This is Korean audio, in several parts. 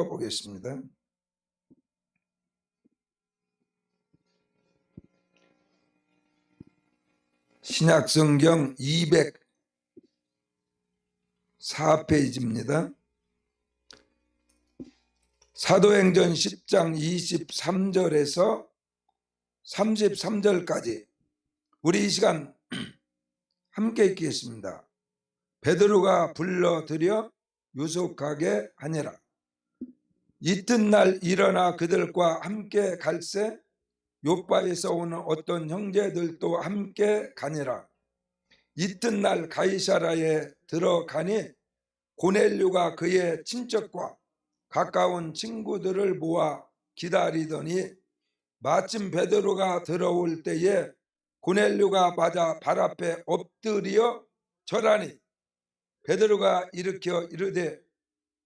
보겠습니다. 신약성경 204페이지입니다. 사도행전 10장 23절에서 33절까지 우리 이 시간 함께 읽겠습니다. 베드로가 불러들여 유숙하게 하니라. 이튿날 일어나 그들과 함께 갈새 요바에서 오는 어떤 형제들도 함께 가니라. 이튿날 가이사라에 들어가니 고넬료가 그의 친척과 가까운 친구들을 모아 기다리더니 마침 베드로가 들어올 때에 고넬료가 맞아 발 앞에 엎드려 절하니 베드로가 일으켜 이르되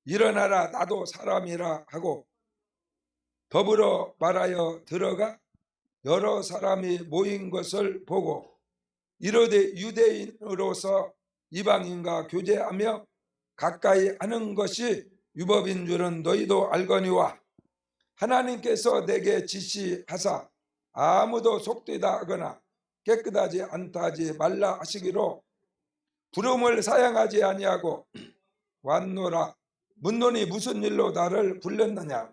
일어나라, 나도 사람이라 하고 더불어 말하여 들어가 여러 사람이 모인 것을 보고 이르되 유대인으로서 이방인과 교제하며 가까이 하는 것이 율법인 줄은 너희도 알거니와 하나님께서 내게 지시하사 아무도 속되다 하거나 깨끗하지 않다 하지 말라 하시기로 부름을 사양하지 아니하고 왔노라. 묻노니 무슨 일로 나를 불렀느냐.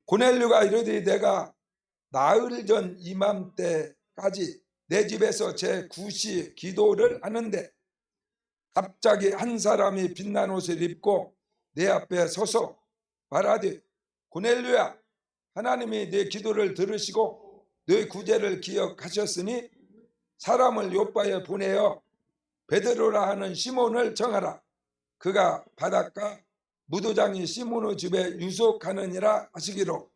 고넬료가 이르되 내가 나흘 전 이맘때까지 내 집에서 제 9시 기도를 하는데 갑자기 한 사람이 빛난 옷을 입고 내 앞에 서서 말하되 고넬료야, 하나님이 네 기도를 들으시고 네 구제를 기억하셨으니 사람을 요바에 보내어 베드로라 하는 시몬을 정하라. 그가 바닷가 무도장이 시몬의 집에 유숙하느니라 하시기로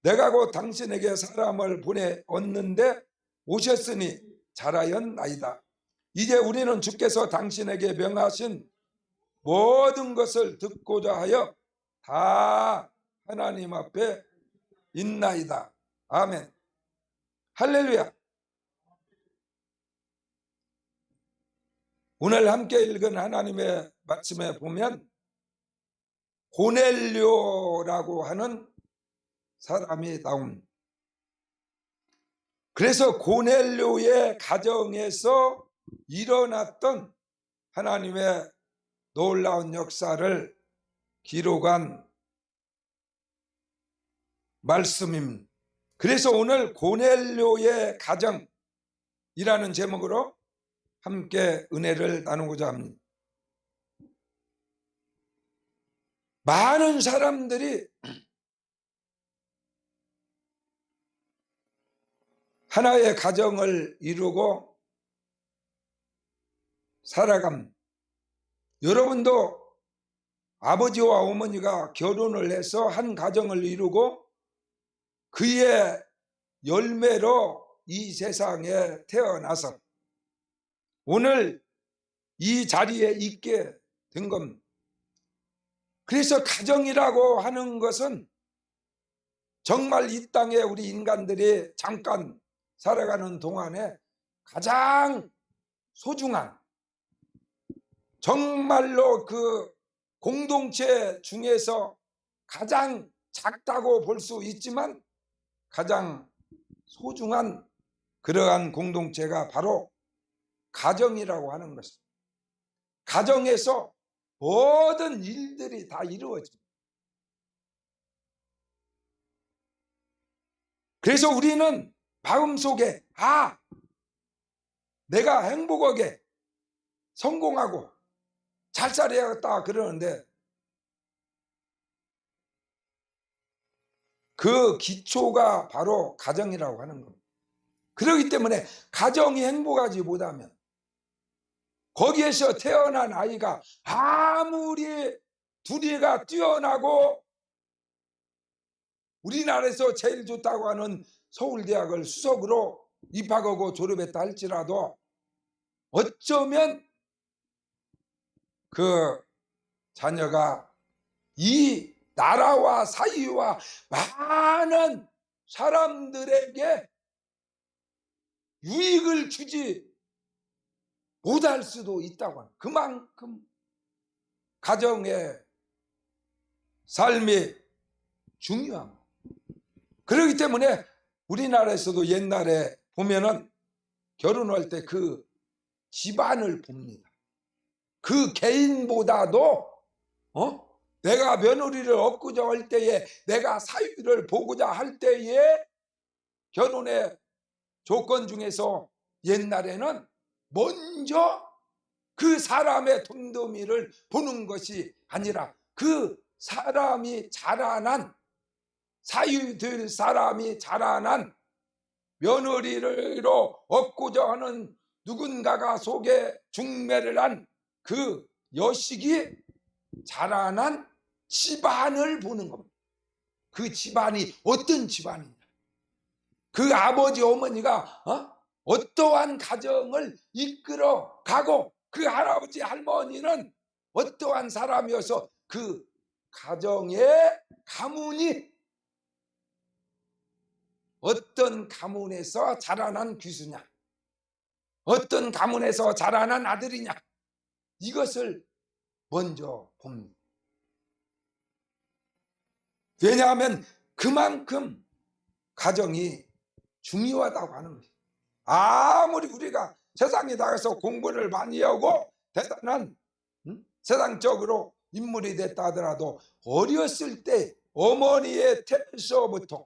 내가 곧 당신에게 사람을 보내었는데 오셨으니 잘하였나이다. 이제 우리는 주께서 당신에게 명하신 모든 것을 듣고자 하여 다 하나님 앞에 있나이다. 아멘. 할렐루야. 오늘 함께 읽은 하나님의 말씀에 보면 고넬료라고 하는 사람이 나옵니다. 그래서 고넬료의 가정에서 일어났던 하나님의 놀라운 역사를 기록한 말씀입니다. 그래서 오늘 고넬료의 가정이라는 제목으로 함께 은혜를 나누고자 합니다. 많은 사람들이 하나의 가정을 이루고 살아갑니다. 여러분도 아버지와 어머니가 결혼을 해서 한 가정을 이루고 그의 열매로 이 세상에 태어나서 오늘 이 자리에 있게 된 겁니다. 그래서 가정이라고 하는 것은 정말 이 땅에 우리 인간들이 잠깐 살아가는 동안에 가장 소중한 정말로 그 공동체 중에서 가장 작다고 볼 수 있지만 가장 소중한 그러한 공동체가 바로 가정이라고 하는 것입니다. 가정에서 모든 일들이 다 이루어집니다. 그래서 우리는 마음속에 내가 행복하게 성공하고 잘 살아야겠다 그러는데 그 기초가 바로 가정이라고 하는 겁니다. 그렇기 때문에 가정이 행복하지 못하면 거기에서 태어난 아이가 아무리 두리가 뛰어나고 우리나라에서 제일 좋다고 하는 서울대학을 수석으로 입학하고 졸업했다 할지라도 어쩌면 그 자녀가 이 나라와 사회와 많은 사람들에게 유익을 주지 못할 수도 있다고 합니다. 그만큼 가정에 삶이 중요한 거예요. 그렇기 때문에 우리나라에서도 옛날에 보면은 결혼할 때 그 집안을 봅니다. 그 개인보다도 내가 며느리를 얻고자 할 때에, 내가 사위를 보고자 할 때에 결혼의 조건 중에서 옛날에는 먼저 그 사람의 덤덤이를 보는 것이 아니라 그 사람이 자라난, 사위될 사람이 자라난 며느리로 얻고자 하는 누군가가 속에 중매를 한 그 여식이 자라난 집안을 보는 겁니다. 그 집안이 어떤 집안이냐, 그 아버지 어머니가 어떠한 가정을 이끌어 가고, 그 할아버지 할머니는 어떠한 사람이어서 그 가정의 가문이 어떤 가문에서 자라난 귀수냐, 어떤 가문에서 자라난 아들이냐, 이것을 먼저 봅니다. 왜냐하면 그만큼 가정이 중요하다고 하는 것이죠. 아무리 우리가 세상에 나가서 공부를 많이 하고 대단한 세상적으로 인물이 됐다 하더라도 어렸을 때 어머니의 태에서부터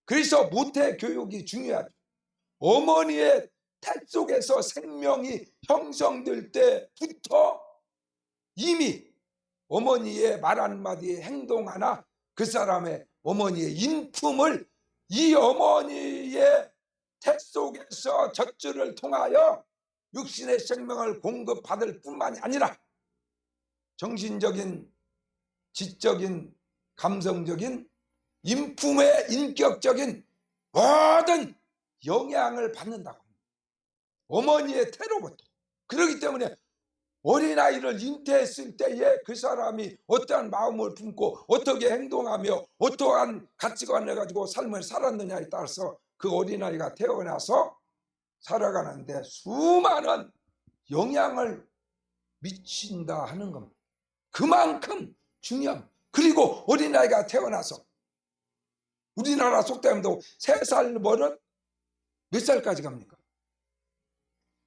그래서 모태 교육이 중요하죠. 어머니의 태 속에서 생명이 형성될 때부터 이미 어머니의 말 한마디, 행동 하나, 그 사람의 어머니의 인품을 이 어머니의 태 속에서 젖줄을 통하여 육신의 생명을 공급받을 뿐만이 아니라 정신적인, 지적인, 감성적인, 인품의 인격적인 모든 영향을 받는다고 합니다. 어머니의 태로부터. 그렇기 때문에 어린아이를 잉태했을 때에 그 사람이 어떠한 마음을 품고 어떻게 행동하며 어떠한 가치관을 가지고 삶을 살았느냐에 따라서 그 어린아이가 태어나서 살아가는데 수많은 영향을 미친다 하는 겁니다. 그만큼 중요합니다. 그리고 어린아이가 태어나서 우리나라 속담도 3살 버릇 몇 살까지 갑니까?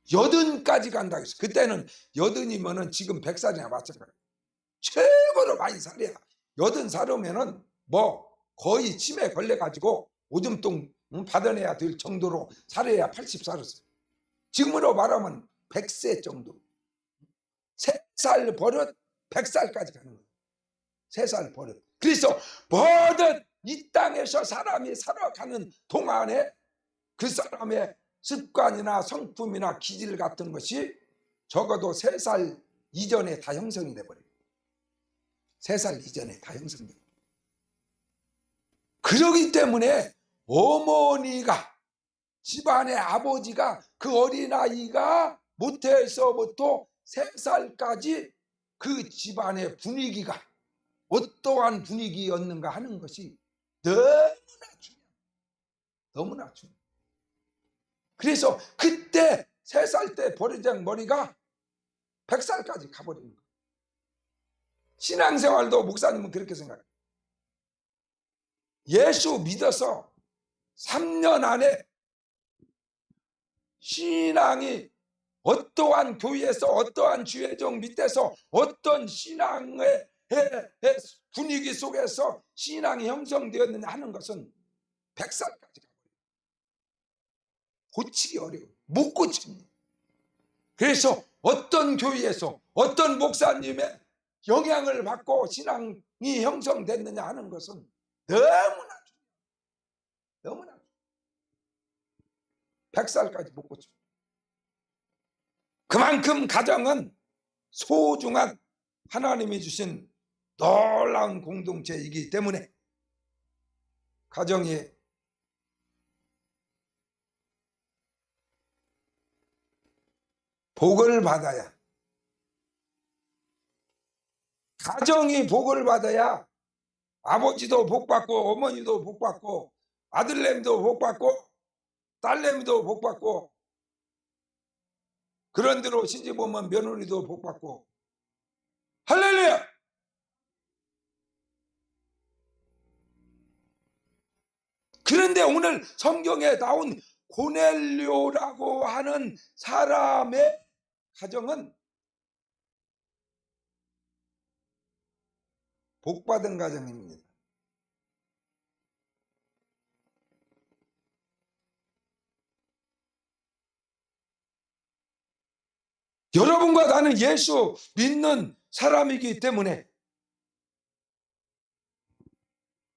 80까지 간다 했어. 그때는 80이면은 지금 100살이나 마찬가지야. 최고로 많이 살아야 80살이면은 뭐 거의 치매 걸려가지고 오줌통 받아내야 될 정도로 살아야 80살이었어요. 지금으로 말하면 100세 정도. 3살 버릇 100살까지 가는 거예요. 3살 버릇. 그래서 모든 이 땅에서 사람이 살아가는 동안에 그 사람의 습관이나 성품이나 기질 같은 것이 적어도 3살 이전에 다 형성이 돼버려요. 3살 이전에 다 형성돼요. 그러기 때문에 어머니가, 집안의 아버지가 그 어린아이가 모태에서부터 3살까지 그 집안의 분위기가 어떠한 분위기였는가 하는 것이 너무나 중요해요. 너무나 중요해요. 그래서 그때 3살 때 버려진 머리가 100살까지 가버리는 거예요. 신앙생활도 목사님은 그렇게 생각해요. 예수 믿어서 3년 안에 신앙이 어떠한 교회에서 어떠한 주의종 밑에서 어떤 신앙의 분위기 속에서 신앙이 형성되었느냐 하는 것은 100살까지 가버려요. 고치기 어려워요. 못 고칩니다. 그래서 어떤 교회에서 어떤 목사님의 영향을 받고 신앙이 형성됐느냐 하는 것은 너무나 중요해요. 너무나 중요해요. 100살까지 못 고칩니다. 그만큼 가정은 소중한 하나님이 주신 놀라운 공동체이기 때문에 가정이 복을 받아야, 가정이 복을 받아야 아버지도 복받고 어머니도 복받고 아들내미도 복받고 딸내미도 복받고, 그런 대로 시집 오면 며느리도 복받고. 할렐루야! 그런데 오늘 성경에 나온 고넬료라고 하는 사람의 가정은 복받은 가정입니다. 여러분과 나는 예수 믿는 사람이기 때문에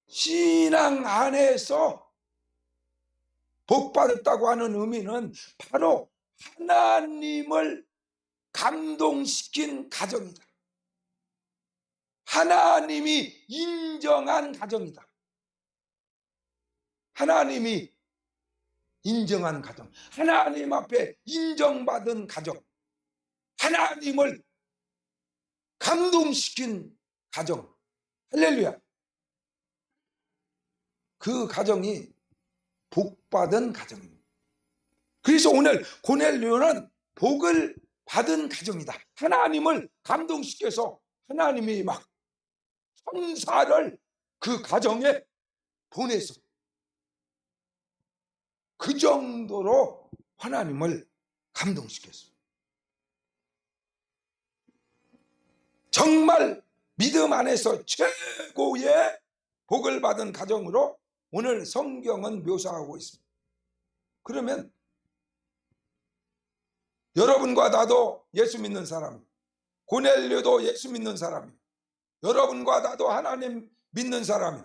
신앙 안에서 복받았다고 하는 의미는 바로 하나님을 감동시킨 가정이다. 하나님이 인정한 가정이다. 하나님이 인정한 가정, 하나님 앞에 인정받은 가정, 하나님을 감동시킨 가정. 할렐루야. 그 가정이 복받은 가정입니다. 그래서 오늘 고넬료는 복을 받은 가정이다. 하나님을 감동시켜서 하나님이 막 천사를 그 가정에 보내서 그 정도로 하나님을 감동시켰어요. 정말 믿음 안에서 최고의 복을 받은 가정으로 오늘 성경은 묘사하고 있습니다. 그러면 여러분과 나도 예수 믿는 사람, 고넬료도 예수 믿는 사람이, 여러분과 나도 하나님 믿는 사람이,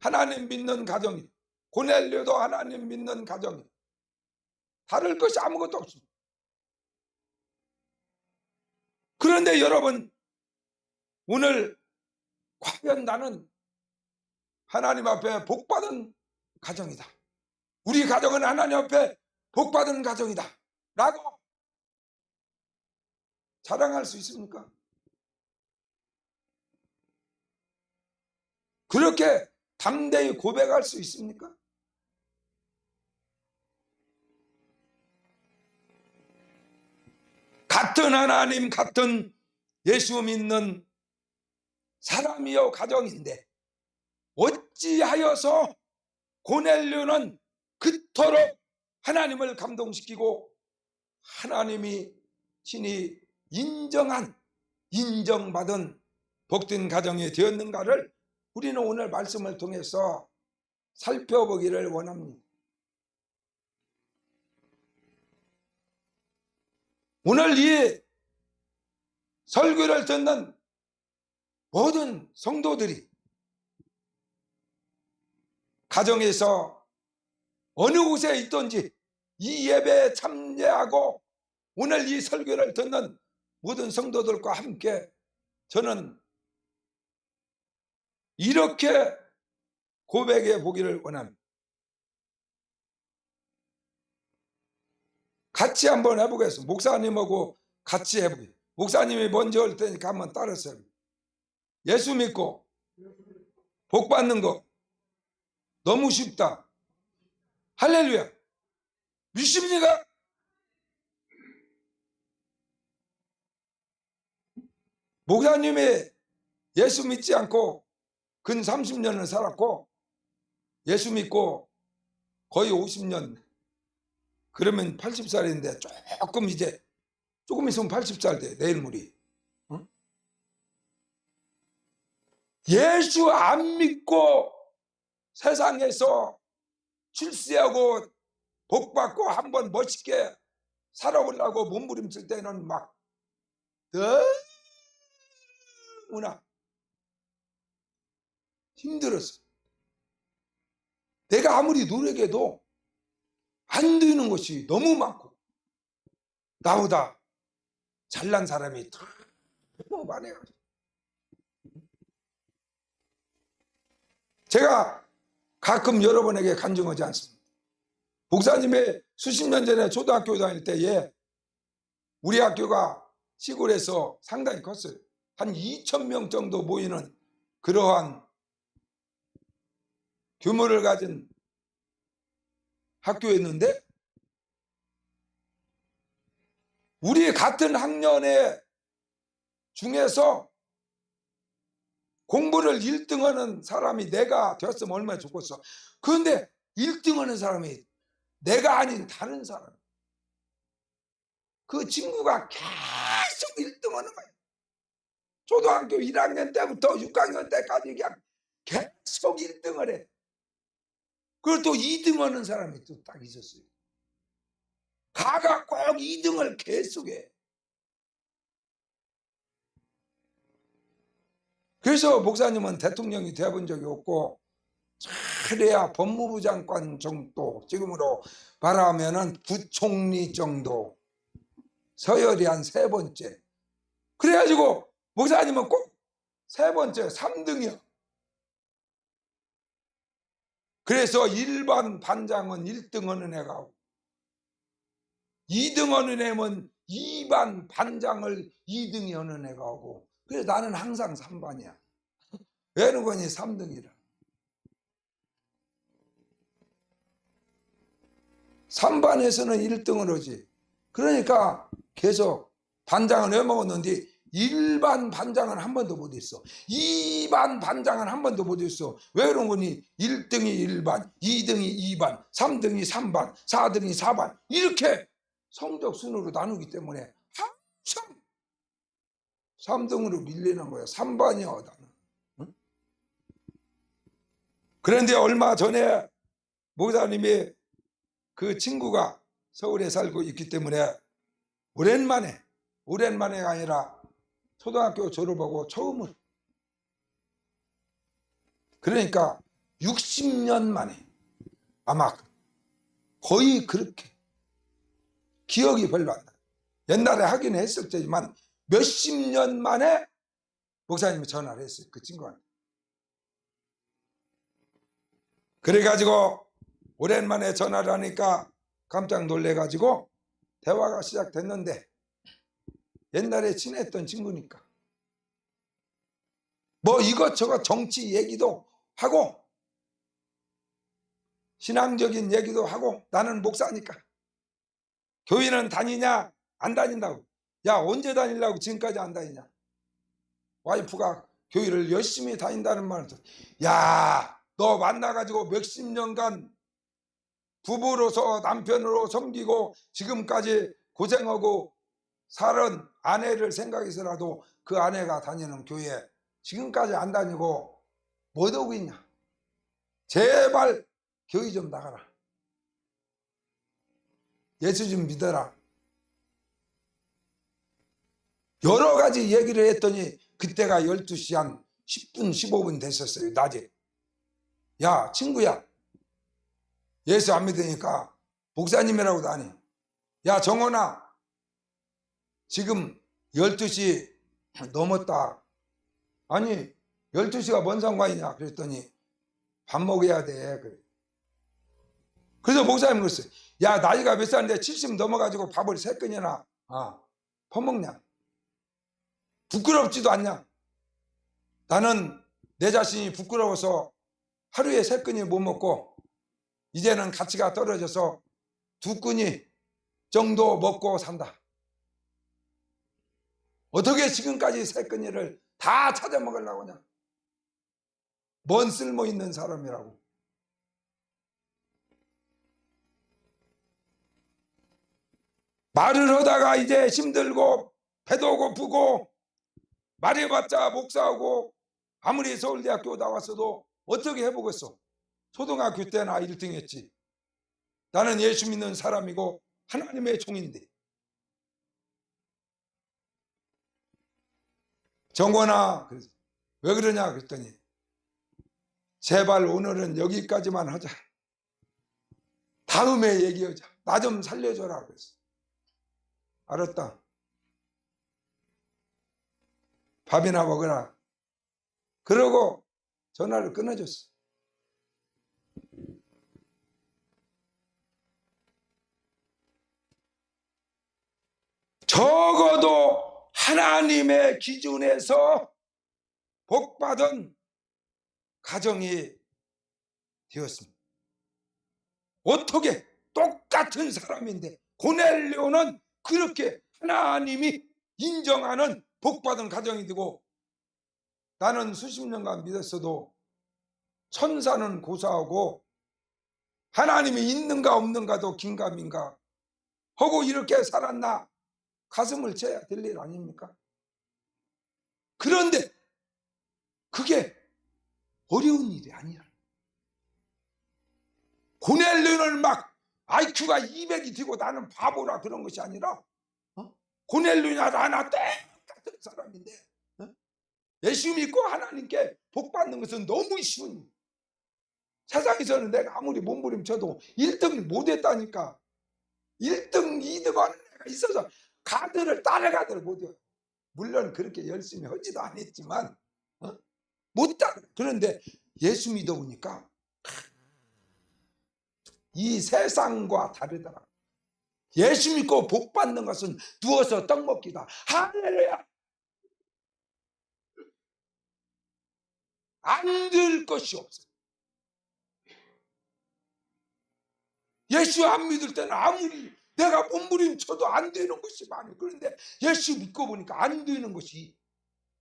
하나님 믿는 가정이, 고넬료도 하나님 믿는 가정이, 다를 것이 아무것도 없습니다. 그런데 여러분, 오늘 과연 나는 하나님 앞에 복받은 가정이다, 우리 가정은 하나님 앞에 복받은 가정이다 라고 자랑할 수 있습니까? 그렇게 담대히 고백할 수 있습니까? 같은 하나님, 같은 예수 믿는 사람이요 가정인데 어찌하여서 고넬료는 그토록 하나님을 감동시키고 하나님이 친히 인정받은 복된 가정이 되었는가를 우리는 오늘 말씀을 통해서 살펴보기를 원합니다. 오늘 이 설교를 듣는 모든 성도들이 가정에서 어느 곳에 있든지 이 예배에 참여하고 오늘 이 설교를 듣는 모든 성도들과 함께 저는 이렇게 고백해 보기를 원합니다. 같이 한번 해보겠습니다. 목사님하고 같이 해보겠습니다. 목사님이 먼저 할 테니까 한번 따라서요. 예수 믿고 복 받는 거 너무 쉽다. 할렐루야. 믿습니까? 목사님이 예수 믿지 않고 근 30년을 살았고 예수 믿고 거의 50년, 그러면 80살인데 조금 있으면 80살 돼. 내일 모레. 응? 예수 안 믿고 세상에서 출세하고 복받고 한번 멋있게 살아보려고 몸부림칠 때는 막 너무나 힘들었어. 내가 아무리 노력해도 안 되는 것이 너무 많고 나보다 잘난 사람이 너무 많아요. 제가 가끔 여러분에게 간증하지 않습니다. 목사님의 수십 년 전에 초등학교 다닐 때에 우리 학교가 시골에서 상당히 컸어요. 한 2,000명 정도 모이는 그러한 규모를 가진 학교였는데 우리 같은 학년의 중에서 공부를 1등하는 사람이 내가 되었으면 얼마나 좋겠어. 그런데 1등 하는 사람이 내가 아닌 다른 사람. 그 친구가 계속 1등 하는 거예요. 초등학교 1학년 때부터 6학년 때까지 그냥 계속 1등을 해. 그리고 또 2등 하는 사람이 또 딱 있었어요. 가가 꼭 2등을 계속해. 그래서 목사님은 대통령이 되어본 적이 없고, 그래야 법무부 장관 정도, 지금으로 말하면은 부총리 정도, 서열이 한 3번째. 그래가지고 목사님은 꼭 3번째, 3등이야. 그래서 일반 반장은 1등 하는 애가 하고, 2등 하는 애면 2반 반장을 2등이 하는 애가 하고, 그래서 나는 항상 3반이야. 외는건이 3등이라. 3반에서는 1등을 하지. 그러니까 계속 반장은 왜 먹었는데, 일반 반장은 한 번도 못 했어. 2반 반장은 한 번도 못 했어. 왜 그런 거니? 1등이 1반, 2등이 2반, 3등이 3반, 4등이 4반, 이렇게 성적 순으로 나누기 때문에 항상 3등으로 밀리는 거야. 3반이야 나는. 응? 그런데 얼마 전에 목사님이 그 친구가 서울에 살고 있기 때문에 오랜만에가 아니라 초등학교 졸업하고 처음으로, 그러니까 60년 만에, 아마 거의 그렇게 기억이 별로 안 나. 옛날에 하긴 했었지만 몇십 년 만에 목사님이 전화를 했어요, 그 친구한테. 그래가지고 오랜만에 전화를 하니까 깜짝 놀래가지고 대화가 시작됐는데, 옛날에 친했던 친구니까 뭐 이것저것 정치 얘기도 하고 신앙적인 얘기도 하고, 나는 목사니까 교회는 다니냐 안 다닌다고. 야, 언제 다니려고 지금까지 안 다니냐. 와이프가 교회를 열심히 다닌다는 말을 듣고, 야, 너 만나가지고 몇십 년간 부부로서 남편으로 섬기고 지금까지 고생하고 살은 아내를 생각해서라도 그 아내가 다니는 교회 지금까지 안 다니고 못 오고 있냐. 제발 교회 좀 나가라. 예수 좀 믿어라. 여러 가지 얘기를 했더니 그때가 12시 한 10분 15분 됐었어요, 낮에. 야, 친구야, 예수 안 믿으니까 목사님이라고도 안 해. 야, 정원아, 지금 12시 넘었다. 아니, 12시가 뭔 상관이냐 그랬더니 밥 먹어야 돼. 그래. 그래서 목사님 그랬어요. 야, 나이가 몇 살인데 70 넘어가지고 밥을 3건이나 퍼먹냐. 부끄럽지도 않냐. 나는 내 자신이 부끄러워서 하루에 3건이 못 먹고 이제는 가치가 떨어져서 2건이 정도 먹고 산다. 어떻게 지금까지 3건이를 다 찾아 먹으려고 하냐. 뭔 쓸모 있는 사람이라고. 말을 하다가 이제 힘들고 배도 고프고 말해봤자 목사하고 아무리 서울대학교 나왔어도 어떻게 해보겠어. 초등학교 때나 1등 했지. 나는 예수 믿는 사람이고 하나님의 종인데. 정권아, 왜 그러냐 그랬더니 제발 오늘은 여기까지만 하자. 다음에 얘기하자. 나 좀 살려줘라 그랬어. 알았다. 밥이나 먹으라. 그러고 전화를 끊어줬어. 적어도 하나님의 기준에서 복받은 가정이 되었습니다. 어떻게 똑같은 사람인데 고넬료는 그렇게 하나님이 인정하는 복받은 가정이 되고, 나는 수십 년간 믿었어도 천사는 고사하고 하나님이 있는가 없는가도 긴가민가 하고 이렇게 살았나 가슴을 쳐야 될 일 아닙니까? 그런데 그게 어려운 일이 아니라 고넬료를 막 IQ가 200이 되고 나는 바보라 그런 것이 아니라 고넬료나 나나 똑같은 사람인데 예수 믿고 하나님께 복 받는 것은 너무 쉬운 일. 세상에서는 내가 아무리 몸부림쳐도 1등을 못했다니까. 1등, 2등 하는 애가 있어서 가드를 따라가들 못해요. 물론 그렇게 열심히 하지도 않았지만 못 따라. 그런데 예수 믿어보니까 이 세상과 다르더라. 예수 믿고 복 받는 것은 누워서 떡 먹기다. 할렐루야. 안 될 것이 없어요. 예수 안 믿을 때는 아무리 내가 몸부림쳐도 안 되는 것이 많아요. 그런데 예수 믿고 보니까 안 되는 것이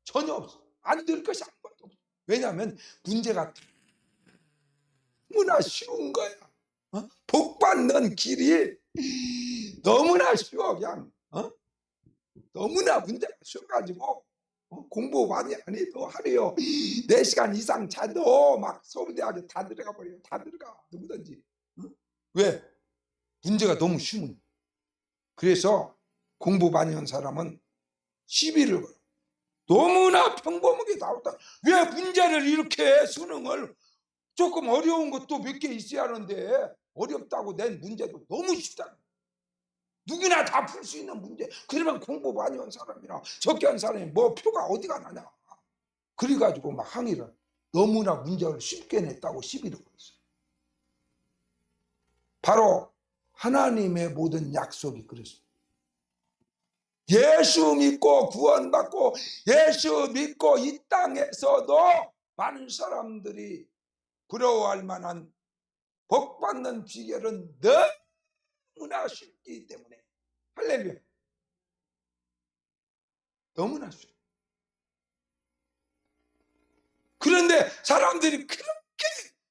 전혀 없어. 안 될 것이 아무것도 없어. 왜냐하면 문제가 너무나 쉬운 거야. 복 받는 길이 너무나 쉬워. 그냥 너무나 문제가 쉬워가지고 공부 많이 안 해도 하루에 4시간 이상 자도 막 서울대학에 다 들어가 버려요. 다 들어가. 누구든지. 왜? 문제가 너무 쉬운. 그래서 공부 많이 한 사람은 시비를 걸어. 너무나 평범하게 나왔다. 왜 문제를 이렇게 수능을 조금 어려운 것도 몇 개 있어야 하는데 어렵다고 낸 문제도 너무 쉽다. 누구나 다 풀 수 있는 문제. 그러면 공부 많이 한 사람이나 적게 한 사람이 뭐 표가 어디가 나냐. 그래가지고 막 항의를. 너무나 문제를 쉽게 냈다고 시비를 걸었어요. 바로 하나님의 모든 약속이 그랬습니다. 예수 믿고 구원받고 예수 믿고 이 땅에서도 많은 사람들이 부러워할 만한 복받는 비결은 너무나 쉽기 때문에 할렐루야. 너무나 쉽. 그런데 사람들이 그렇게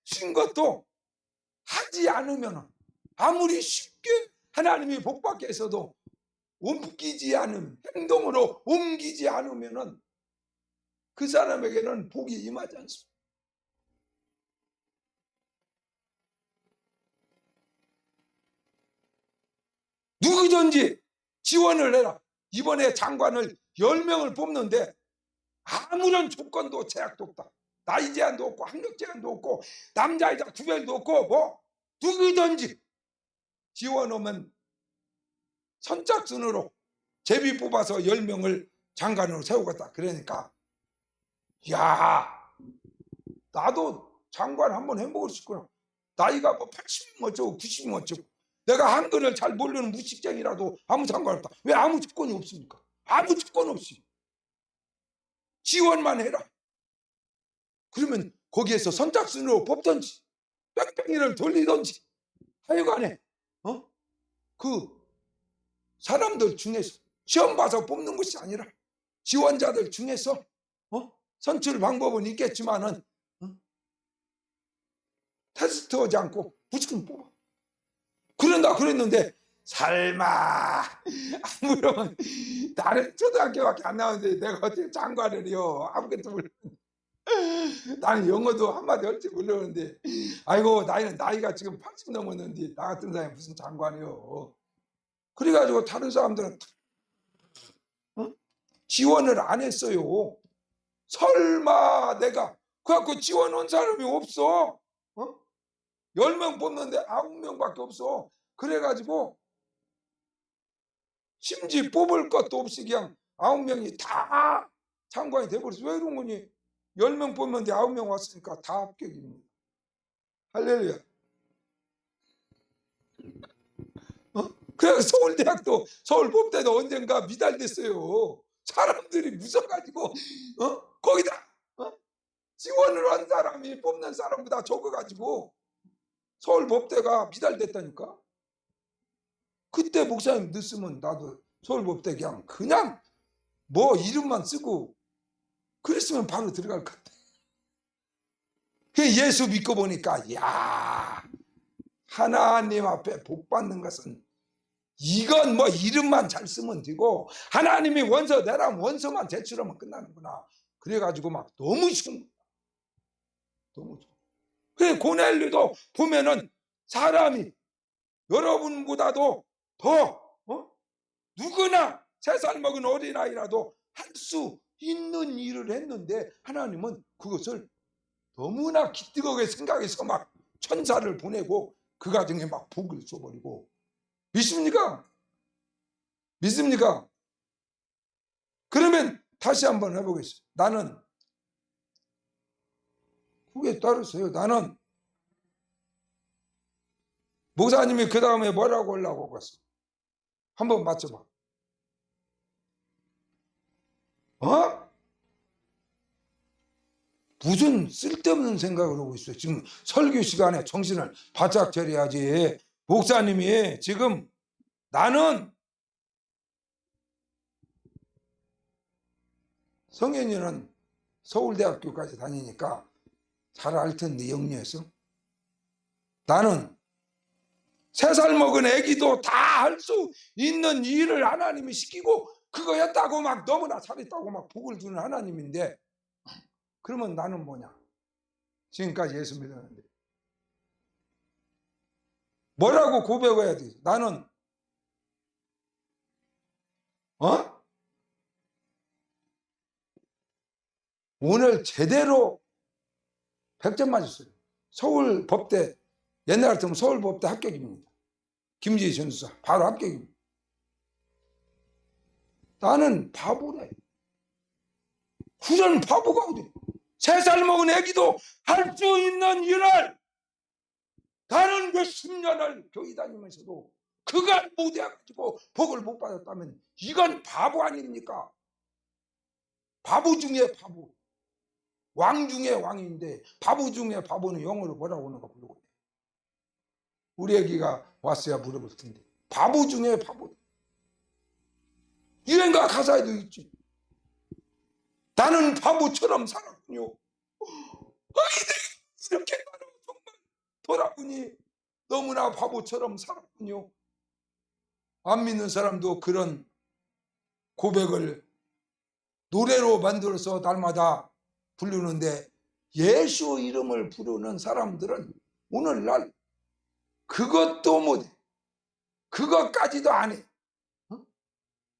쉬운 것도 하지 않으면 아무리 쉽게 하나님이 복받게 해서도 옮기지 않으면 행동으로 옮기지 않으면 그 사람에게는 복이 임하지 않습니다. 누구든지 지원을 해라. 이번에 장관을 10명을 뽑는데 아무런 조건도 제약도 없다. 나이 제한도 없고 학력 제한도 없고 남자 여자 구별도 없고 뭐 누구든지 지원하면 선착순으로 제비 뽑아서 10명을 장관으로 세우겠다. 그러니까 야 나도 장관 한번 해먹을 수 있구나. 나이가 뭐 80이면 어쩌고 90이면 어쩌고 내가 한글을 잘 모르는 무식쟁이라도 아무 상관없다. 왜 아무 조건이 없습니까? 아무 조건 없이 지원만 해라. 그러면 거기에서 선착순으로 뽑든지 뺑뺑이를 돌리든지 하여간에 그 사람들 중에서 시험 봐서 뽑는 것이 아니라 지원자들 중에서 선출 방법은 있겠지만은 테스트하지 않고 무조건 뽑아. 그런다 그랬는데 설마 아무런 나는 초등학교밖에 안 나오는데 내가 어떻게 장관을 해요. 아무것도 모르는데 나는 영어도 한마디 할 줄 모르는데 아이고 나이가 지금 80 넘었는데 나 같은 사람이 무슨 장관이요. 그래가지고 다른 사람들은 지원을 안 했어요. 설마 내가 그래갖고 지원 온 사람이 없어. 10명 뽑는데 9명밖에 없어. 그래가지고 심지 뽑을 것도 없이 그냥 9명이 다 장관이 돼버렸어. 왜 이런 거니? 10명 뽑는데 9명 왔으니까 다 합격입니다. 할렐루야. 그래서 서울대학도 서울법대도 언젠가 미달됐어요. 사람들이 무서워가지고 거기다 지원을 한 사람이 뽑는 사람보다 적어가지고 서울법대가 미달됐다니까. 그때 목사님 늦으면 나도 서울법대 그냥 뭐 이름만 쓰고 그랬으면 바로 들어갈 것 같아. 예수 믿고 보니까 야 하나님 앞에 복 받는 것은 이건 뭐 이름만 잘 쓰면 되고 하나님이 원서 내라면 원서만 제출하면 끝나는구나. 그래가지고 막 너무 쉬운 거야. 너무 좋아. 그래 고넬료도 보면은 사람이 여러분보다도 더 누구나 3살 먹은 어린아이라도 할 수 있는 일을 했는데 하나님은 그것을 너무나 기특하게 생각해서 막 천사를 보내고 그 가정에 막 복을 줘버리고. 믿습니까? 믿습니까? 그러면 다시 한번 해보겠습니다. 나는 그게 따르세요. 나는 목사님이 그 다음에 뭐라고 하려고 갔어? 한번 맞춰봐. 무슨 쓸데없는 생각을 하고 있어요. 지금 설교 시간에 정신을 바짝 차려야지. 목사님이 지금 나는 성현이는 서울대학교까지 다니니까 잘 알 텐데 영리해서 나는 3살 먹은 애기도 다 할 수 있는 일을 하나님이 시키고 그거 했다고 막 너무나 잘했다고 막 복을 주는 하나님인데 그러면 나는 뭐냐? 지금까지 예수 믿었는데 뭐라고 고백해야 돼? 나는 오늘 제대로 100점 맞았어요. 서울법대 옛날 같으면 서울법대 합격입니다. 김지희 전수사 바로 합격입니다. 나는 바보래. 그런 바보가 어디? 3살 먹은 애기도 할 수 있는 일을 나는 몇십 년을 교회 다니면서도 그걸 못해가지고 복을 못 받았다면 이건 바보 아닙니까? 바보 중에 바보. 왕 중에 왕인데 바보 중에 바보는 영어로 뭐라고 하는가 부르고. 우리 애기가 왔어야 물어볼 텐데 바보 중에 바보. 유행가 가사에도 있지. 나는 바보처럼 살았군요. 아이들 이렇게 말하고 정말 돌아보니 너무나 바보처럼 살았군요. 안 믿는 사람도 그런 고백을 노래로 만들어서 날마다 부르는데 예수 이름을 부르는 사람들은 오늘날 그것도 못해. 그것까지도 안 해.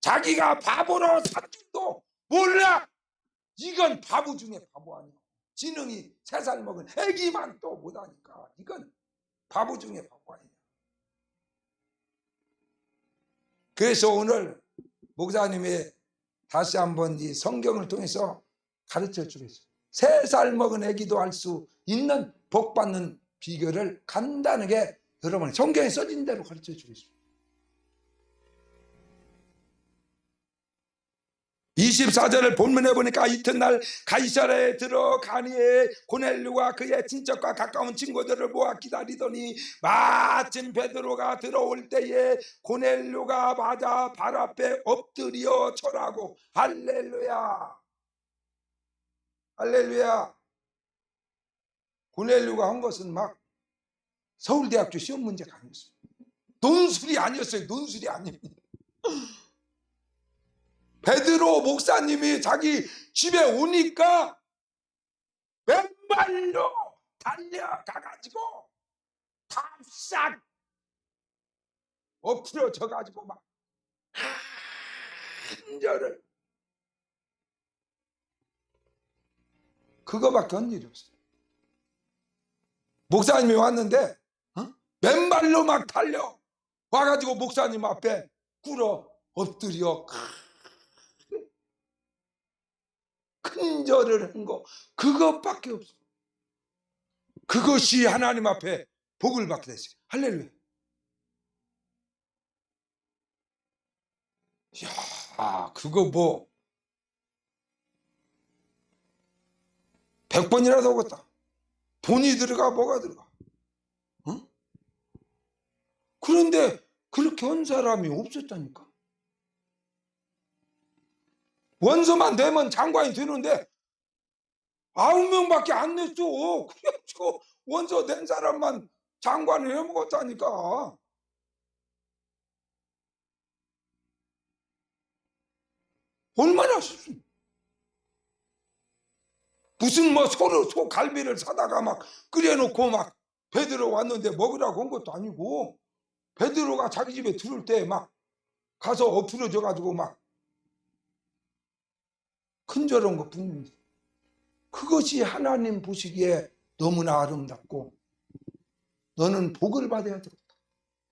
자기가 바보로 산 줄도 몰라. 이건 바보 중에 바보 아니야. 지능이 3살 먹은 애기만 또 못하니까 이건 바보 중에 바보 아니야. 그래서 오늘 목사님이 다시 한번 이 성경을 통해서 가르쳐 주겠어요. 3살 먹은 애기도 할 수 있는 복 받는 비결을 간단하게 여러분 성경에 써진 대로 가르쳐 주겠습니다. 24절을 본문에 보니까 이튿날 가이사랴에 들어가니 고넬료가 그의 친척과 가까운 친구들을 모아 기다리더니 마침 베드로가 들어올 때에 고넬료가 맞아 발 앞에 엎드려 절하고. 할렐루야, 할렐루야. 고넬료가 한 것은 막 서울대학교 시험 문제가 아니었어요. 논술이 아니었어요. 논술이 아닙니다. 베드로 목사님이 자기 집에 오니까 맨발로 달려가가지고 탑싹 엎드려져가지고 막 한절을 그거밖에 한 일이 없어요. 목사님이 왔는데 맨발로 막 달려 와가지고 목사님 앞에 꿇어 엎드려 큰 절을 한 거 그것밖에 없어요. 그것이 하나님 앞에 복을 받게 됐어요. 할렐루야. 야, 그거 뭐 100번이라도 오겠다. 돈이 들어가 뭐가 들어가. 그런데 그렇게 한 사람이 없었다니까. 원서만 내면 장관이 되는데 9명밖에 안 냈어. 그래가지고 원서 낸 사람만 장관을 해먹었다니까. 얼마나 쉽습니까? 무슨 뭐 소갈비를 사다가 막 끓여놓고 막 베드로 왔는데 먹으라고 한 것도 아니고, 베드로가 자기 집에 들을 때 막 가서 엎드려져 가지고 막 큰절한 것 뿐입니다. 그것이 하나님 보시기에 너무나 아름답고 너는 복을 받아야 되겠다.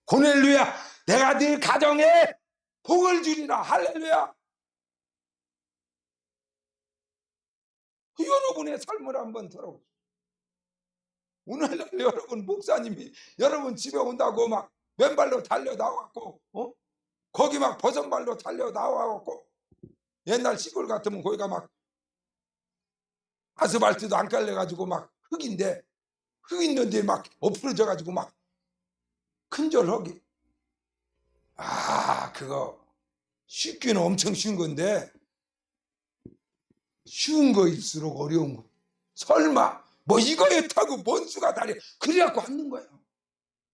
고넬료야, 내가 네 가정에 복을 주리라. 할렐루야. 여러분의 삶을 한번 들어보세요. 오늘날 여러분 목사님이 여러분 집에 온다고 막 맨발로 달려 나와갖고 거기 막 버선발로 달려 나와갖고, 옛날 시골 같으면 거기가 막 아스팔트도 안 깔려가지고 막 흙인데, 흙 있는데 막 엎어져 가지고 막 큰절하기. 그거 쉽기는 엄청 쉬운 건데 쉬운 거일수록 어려운 거. 설마 뭐 이거에 타고 뭔 수가 다리 그래갖고 앉는 거예요.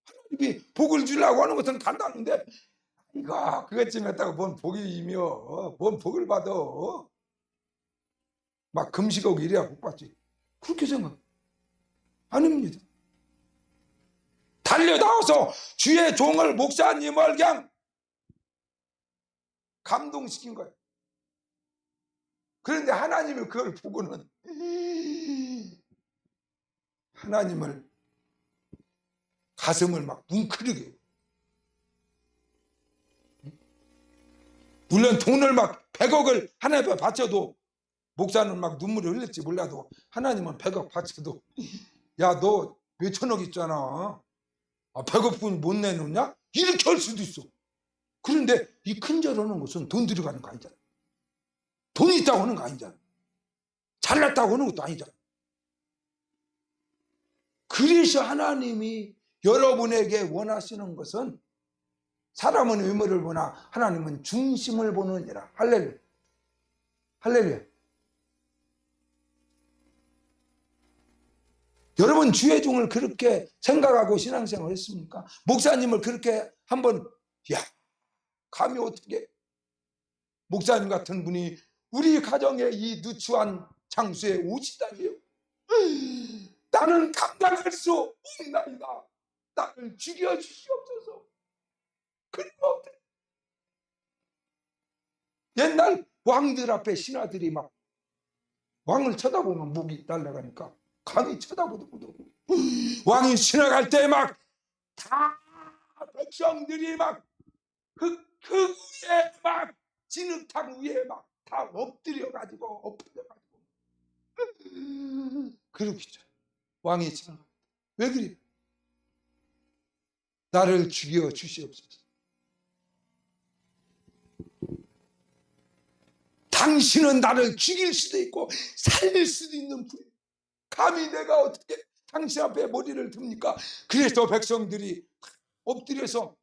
하나님이 복을 주려고 하는 것은 간단한데 이거 그것쯤 했다고 뭔 복이며 뭔 복을 받아. 막 금식하고 이래야 복 받지. 그렇게 생각 아닙니다. 달려 나와서 주의 종을, 목사님을 그냥 감동시킨 거예요. 그런데 하나님이 그걸 보고는 하나님을 가슴을 막 뭉클하게 해요. 물론 돈을 막 100억을 하나님께 바쳐도, 목사는 막 눈물을 흘릴지 몰라도 하나님은 100억 바쳐도 야, 너 몇천억 있잖아. 100억뿐이 못 내놓냐? 이렇게 할 수도 있어. 그런데 이 큰절하는 것은 돈 들어가는 거 아니잖아. 돈이 있다고 하는 거 아니잖아. 잘났다고 하는 것도 아니잖아. 그래서 하나님이 여러분에게 원하시는 것은, 사람은 외모를 보나 하나님은 중심을 보느니라. 할렐루야. 할렐루야. 여러분 주의 종을 그렇게 생각하고 신앙생활 했습니까? 목사님을 그렇게 한번, 감히 어떻게 목사님 같은 분이 우리 가정에 이 누추한 장소에 오시다니요? 나는 감당할 수 없나이다. 나를 죽여주시옵소서. 그리고 어때? 옛날 왕들 앞에 신하들이 막 왕을 쳐다보면 목이 날아가니까 감히 쳐다보도 왕이 지나갈 때 막 다 백성들이 막 흙 위에 막 진흙탕 위에 막 다 엎어져 가지고 그렇게 왕이 지나갈 때 왜 그래? 나를 죽여 주시옵소서. 당신은 나를 죽일 수도 있고 살릴 수도 있는 분이에요. 감히 내가 어떻게 당신 앞에 머리를 듭니까? 그래서 백성들이 엎드려서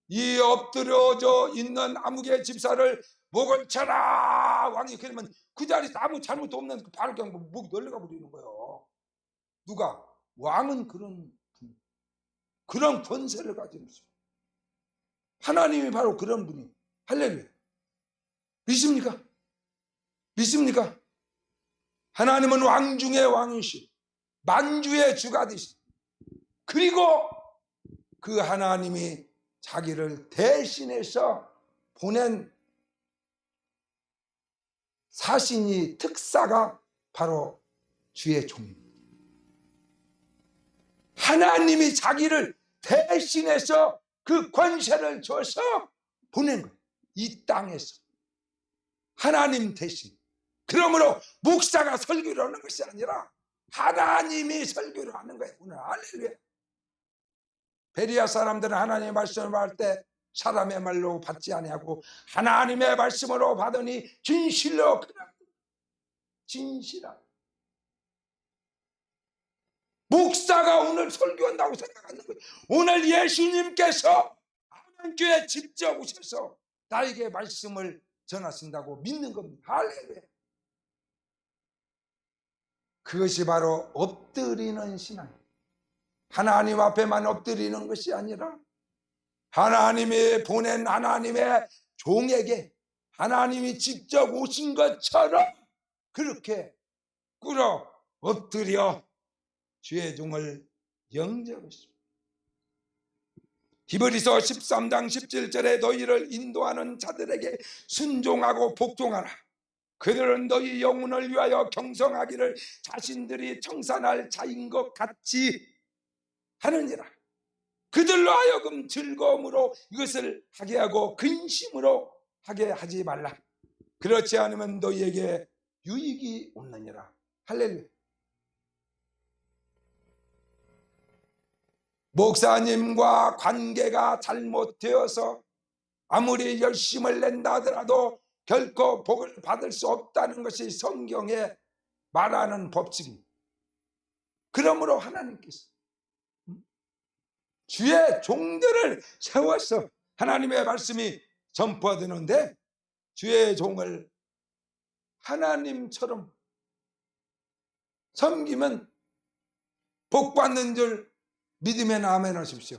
이 엎드려져 있는 아무개 집사를 목을 쳐라. 왕이 그러면 그 자리에서 아무 잘못도 없는 바로 그냥 목이 놀러가 버리는 거예요. 누가? 왕은 그런 권세를 가지고 있어요. 하나님이 바로 그런 분이. 할렐루야. 믿습니까? 믿습니까? 하나님은 왕 중의 왕이시, 만주의 주가 되시. 그리고 그 하나님이 자기를 대신해서 보낸 사신이 특사가 바로 주의 종입니다. 하나님이 자기를 대신해서 그 권세를 줘서 보낸 거예요. 이 땅에서 하나님 대신. 그러므로 목사가 설교를 하는 것이 아니라 하나님이 설교를 하는 거예요. 오늘 할렐루야. 베리아 사람들은 하나님의 말씀을 받을 때 사람의 말로 받지 아니하고 하나님의 말씀으로 받으니 진실로 진실한. 목사가 오늘 설교한다고 생각하는 거예요. 오늘 예수님께서 아멘교회 직접 오셔서 나에게 말씀을 전하신다고 믿는 겁니다. 할렐루야. 그것이 바로 엎드리는 신앙. 하나님 앞에만 엎드리는 것이 아니라 하나님이 보낸 하나님의 종에게 하나님이 직접 오신 것처럼 그렇게 꿇어 엎드려 주의 종을 영접하고 있습니다. 히브리서 13장 17절에 너희를 인도하는 자들에게 순종하고 복종하라. 그들은 너희 영혼을 위하여 경성하기를 자신들이 청산할 자인 것 같이 하느니라. 그들로 하여금 즐거움으로 이것을 하게 하고 근심으로 하게 하지 말라. 그렇지 않으면 너희에게 유익이 없느니라. 할렐루야. 목사님과 관계가 잘못되어서 아무리 열심을 낸다 하더라도 결코 복을 받을 수 없다는 것이 성경에 말하는 법칙입니다. 그러므로 하나님께서 주의 종들을 세워서 하나님의 말씀이 전파되는데 주의 종을 하나님처럼 섬기면 복 받는 줄 믿으면 아멘 하십시오.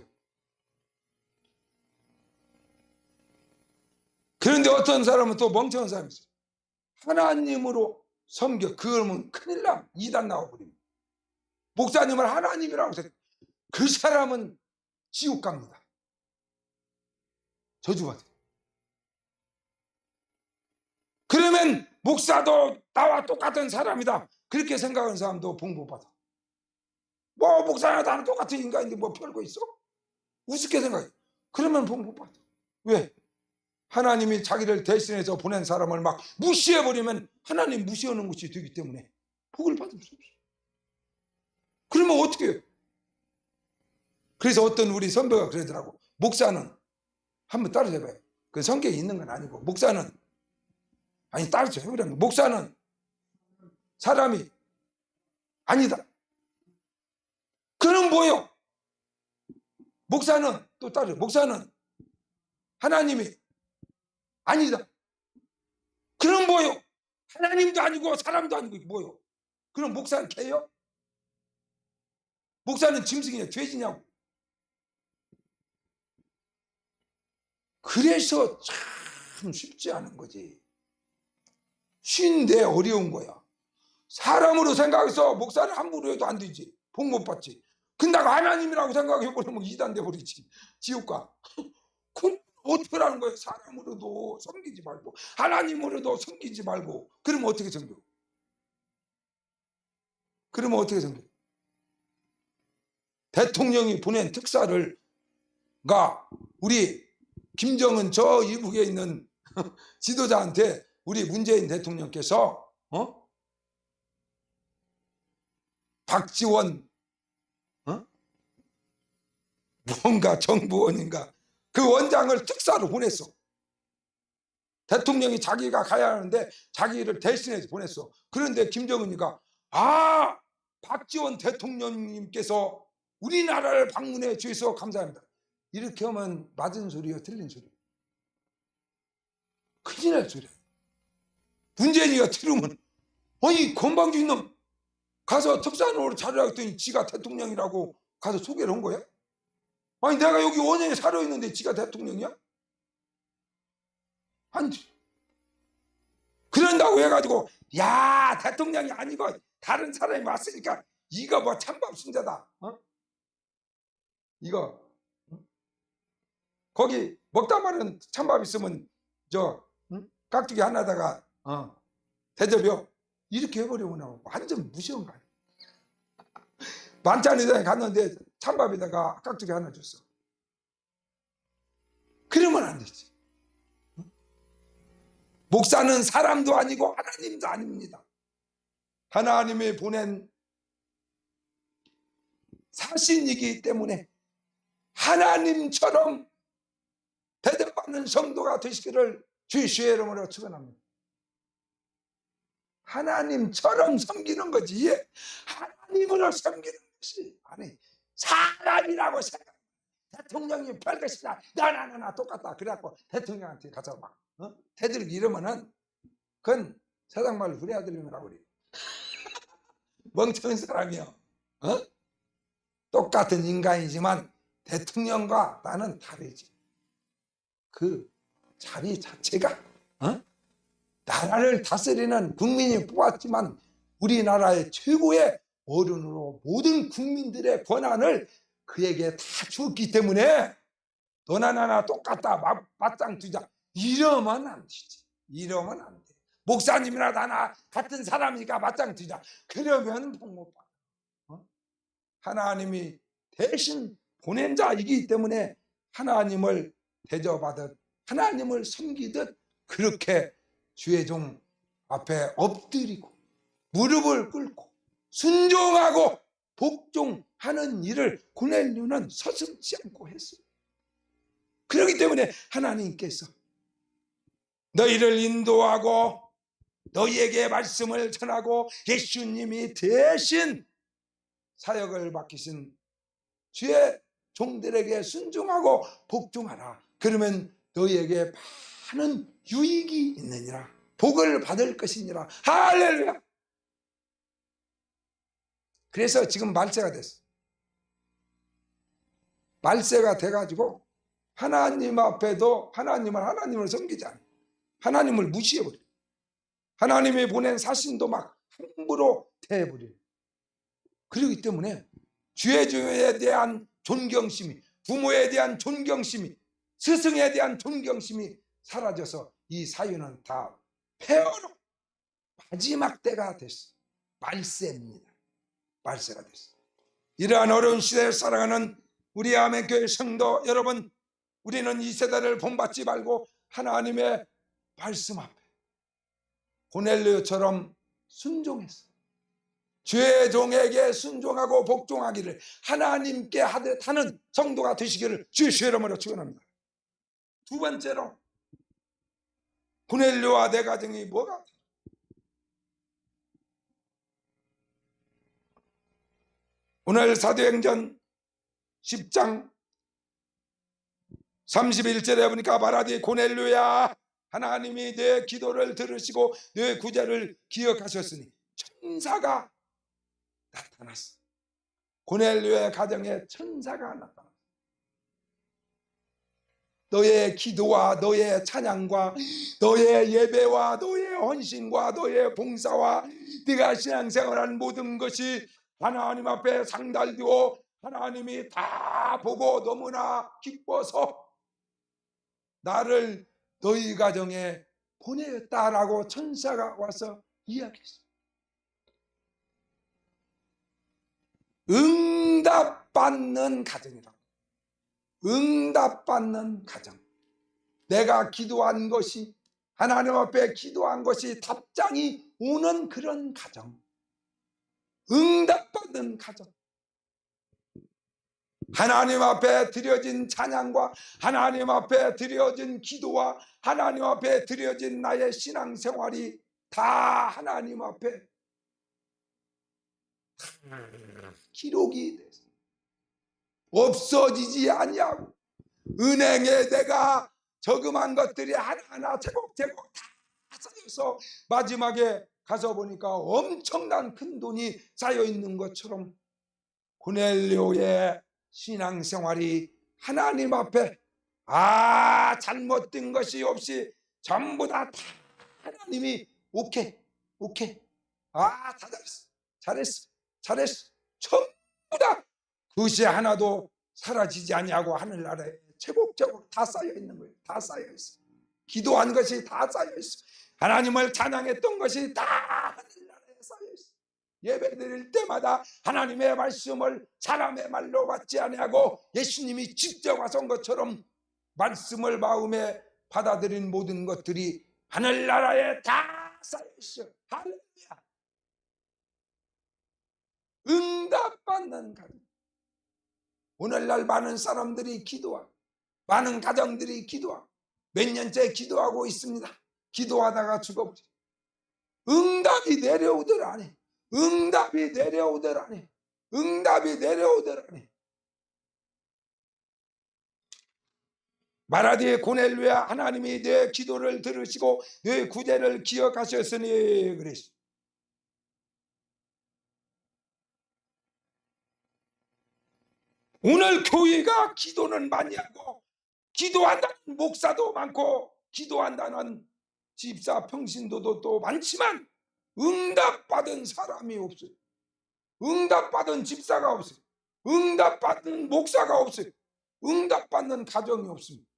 그런데 어떤 사람은 또 멍청한 사람이 있어요. 하나님으로 섬겨. 그러면 큰일 나. 이단 나와버립니다. 목사님을 하나님이라고 생각해요. 그 사람은 지옥 갑니다. 저주받아요. 그러면 목사도 나와 똑같은 사람이다. 그렇게 생각하는 사람도 복 못 받아. 뭐 목사나 나는 똑같은 인간인데 뭐 별거 있어? 우습게 생각해. 그러면 복 못 받아. 왜? 하나님이 자기를 대신해서 보낸 사람을 막 무시해버리면 하나님 무시하는 것이 되기 때문에 복을 받을 수 없어. 그러면 어떻게 해요? 그래서 어떤 우리 선배가 그러더라고. 목사는 한번 따라서 해봐요. 그 성격이 있는 건 아니고 목사는 아니 따라서 해보라는 거. 목사는 사람이 아니다. 그럼 뭐요? 목사는 또 따라서 목사는 하나님이 아니다. 그럼 뭐요? 하나님도 아니고 사람도 아니고 뭐요? 그럼 목사는 개요? 목사는 짐승이냐 돼지냐고. 그래서 참 쉽지 않은 거지. 쉬운데 어려운 거야. 사람으로 생각해서 목사를 함부로 해도 안 되지. 복 못 받지. 근데 하나님이라고 생각해버리면 이단 돼버리지. 지옥 가. 그럼 어떻게 하는 거예요? 사람으로도 섬기지 말고 하나님으로도 섬기지 말고. 그러면 어떻게 섬겨? 그러면 어떻게 섬겨? 대통령이 보낸 특사를 우리 김정은 저 이북에 있는 지도자한테 우리 문재인 대통령께서 박지원 뭔가 정부원인가 그 원장을 특사로 보냈어. 대통령이 자기가 가야 하는데 자기를 대신해서 보냈어. 그런데 김정은이가 박지원 대통령님께서 우리나라를 방문해 주셔서 감사합니다. 이렇게 하면 맞은 소리요 틀린 소리? 큰일 날 소리야. 문재인이가 들으면 아니 건방진 놈 가서 특사로 자르라 했더니 지가 대통령이라고 가서 소개를 한 거야? 아니 내가 여기 5년에 살아있는데 지가 대통령이야? 아니지. 그런다고 해가지고 야 대통령이 아니고 다른 사람이 왔으니까 이거 뭐 찬밥 순자다. 이거 거기 먹다 마는 찬밥 있으면 깍두기 하나다가 대접이요. 이렇게 해버리면 완전 무시한 거 아니야. 만찬회장에 갔는데 찬밥에다가 깍두기 하나 줬어. 그러면 안 되지. 목사는 사람도 아니고 하나님도 아닙니다. 하나님이 보낸 사신이기 때문에 하나님처럼 대접받는 성도가 되시기를 주의 이름으로 축원합니다. 하나님처럼 섬기는 거지. 하나님으로 섬기는 것이 아니 사람이라고 생각. 대통령이 별것이나 나나 똑같다. 그래갖고 대통령한테 가서 막 대들기 이러면은 그건 세상 말로 우리 아들이라고 그래. 멍청한 사람이요. 똑같은 인간이지만 대통령과 나는 다르지. 그 자리 자체가 나라를 다스리는 국민이 뽑았지만 우리나라의 최고의 어른으로 모든 국민들의 권한을 그에게 다 주었기 때문에 너나 나나 똑같다 맞짱 뜨자 이러면 안 되지. 이러면 안 돼. 목사님이나 나나 같은 사람이니까 맞짱 뜨자 그러면 복 못 받아. 하나님이 대신 보낸 자이기 때문에 하나님을 대접하듯 하나님을 섬기듯 그렇게 주의 종 앞에 엎드리고 무릎을 꿇고 순종하고 복종하는 일을 고넬료는 서슴지 않고 했어요. 그렇기 때문에 하나님께서 너희를 인도하고 너희에게 말씀을 전하고 예수님이 대신 사역을 맡기신 주의 종들에게 순종하고 복종하라. 그러면 너희에게 많은 유익이 있느니라. 복을 받을 것이니라. 할렐루야. 그래서 지금 말세가 됐어. 말세가 돼가지고 하나님 앞에도 하나님을 섬기지 않아. 하나님을 무시해버려. 하나님이 보낸 사신도 막 함부로 대해버려. 그렇기 때문에 주에 대한 존경심이, 부모에 대한 존경심이, 스승에 대한 존경심이 사라져서 이 사유는 다 폐허로 마지막 때가 됐어. 말세입니다. 말세가 됐어. 이러한 어려운 시대에 살아가는 우리 아멘교회 성도 여러분, 우리는 이 세대를 본받지 말고 하나님의 말씀 앞에 고넬료처럼 순종했어. 주의 종에게 순종하고 복종하기를 하나님께 하듯 하는 성도가 되시기를 주의 이름으로 축원합니다. 두 번째로 고넬료와 내 가정이 뭐가? 오늘 사도행전 10장 31절에 보니까 말하되 고넬료야 하나님이 내 기도를 들으시고 내 구제를 기억하셨으니 천사가 나타났어. 고넬료의 가정에 천사가 나타났어. 너의 기도와 너의 찬양과 너의 예배와 너의 헌신과 너의 봉사와 네가 신앙생활한 모든 것이 하나님 앞에 상달되고 하나님이 다 보고 너무나 기뻐서 나를 너희 가정에 보내었다라고 천사가 와서 이야기했어. 응답받는 가정이라고. 응답받는 가정. 내가 기도한 것이 하나님 앞에 기도한 것이 답장이 오는 그런 가정. 응답받는 가정. 하나님 앞에 드려진 찬양과 하나님 앞에 드려진 기도와 하나님 앞에 드려진 나의 신앙생활이 다 하나님 앞에 기록이 돼서 없어지지 아니하고 은행에 내가 저금한 것들이 하나하나 제곡제곡 다 쌓여서 마지막에 가서 보니까 엄청난 큰 돈이 쌓여 있는 것처럼 고넬료의 신앙생활이 하나님 앞에 잘못된 것이 없이 전부 다 하나님이 오케이 다 잘했어 전부 다 그것이 하나도 사라지지 아니하고 하늘나라에 제곡제곡 다 쌓여 있는 거예요. 다 쌓여 있어. 기도한 것이 다 쌓여 있어. 하나님을 찬양했던 것이 다 하늘나라에 쌓여 있어. 예배 드릴 때마다 하나님의 말씀을 사람의 말로 받지 아니하고 예수님이 직접 와서 온 것처럼 말씀을 마음에 받아들인 모든 것들이 하늘나라에 다 쌓여 있어. 할렐루야. 응답받는 가정. 오늘날 많은 사람들이 기도하고 많은 가정들이 기도하고 몇 년째 기도하고 있습니다. 기도하다가 죽어버려. 응답이 내려오들 안 해. 응답이 내려오들 안 해. 응답이 내려오들 안 해. 말하되 고넬료야 하나님이 내 기도를 들으시고 내 구제를 기억하셨으니 그랬어. 오늘 교회가 기도는 많이 하고 기도한다는 목사도 많고 기도한다는 집사 평신도도 또 많지만 응답받은 사람이 없어요. 응답받은 집사가 없어요. 응답받은 목사가 없어요. 응답받는 가정이 없습니다.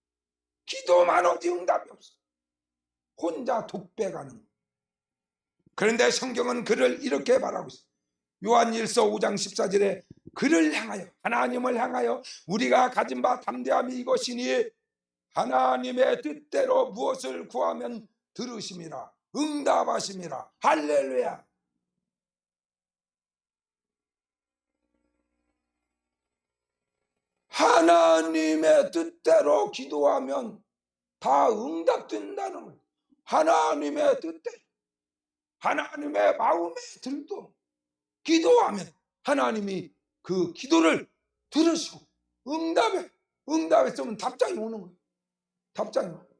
기도만 하지 응답이 없어요. 혼자 독배가는 거예요. 그런데 성경은 그를 이렇게 말하고 있어요. 요한일서 5장 14절에 그를 향하여, 하나님을 향하여 우리가 가진 바 담대함이 이것이니 하나님의 뜻대로 무엇을 구하면 들으심이라, 응답하심이라. 할렐루야. 하나님의 뜻대로 기도하면 다 응답된다는 거예요. 하나님의 뜻대로, 하나님의 마음에 들도 기도하면 하나님이 그 기도를 들으시고 응답했으면 답장이 오는 거예요. 답장이 오는 거예요.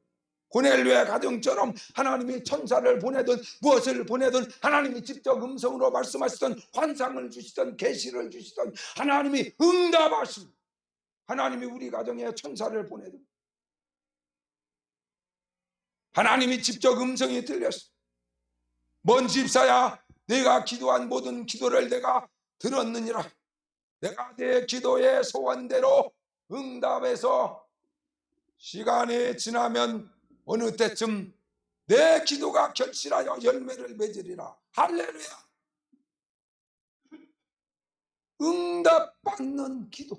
고넬료의 가정처럼 하나님이 천사를 보내든 무엇을 보내든 하나님이 직접 음성으로 말씀하시던 환상을 주시던 계시를 주시던 하나님이 응답하십니다. 하나님이 우리 가정에 천사를 보내든 하나님이 직접 음성이 들렸어. 뭔 집사야, 내가 기도한 모든 기도를 내가 들었느니라. 내가 내 기도의 소원대로 응답해서 시간이 지나면 어느 때쯤 내 기도가 결실하여 열매를 맺으리라. 할렐루야. 응답받는 기도,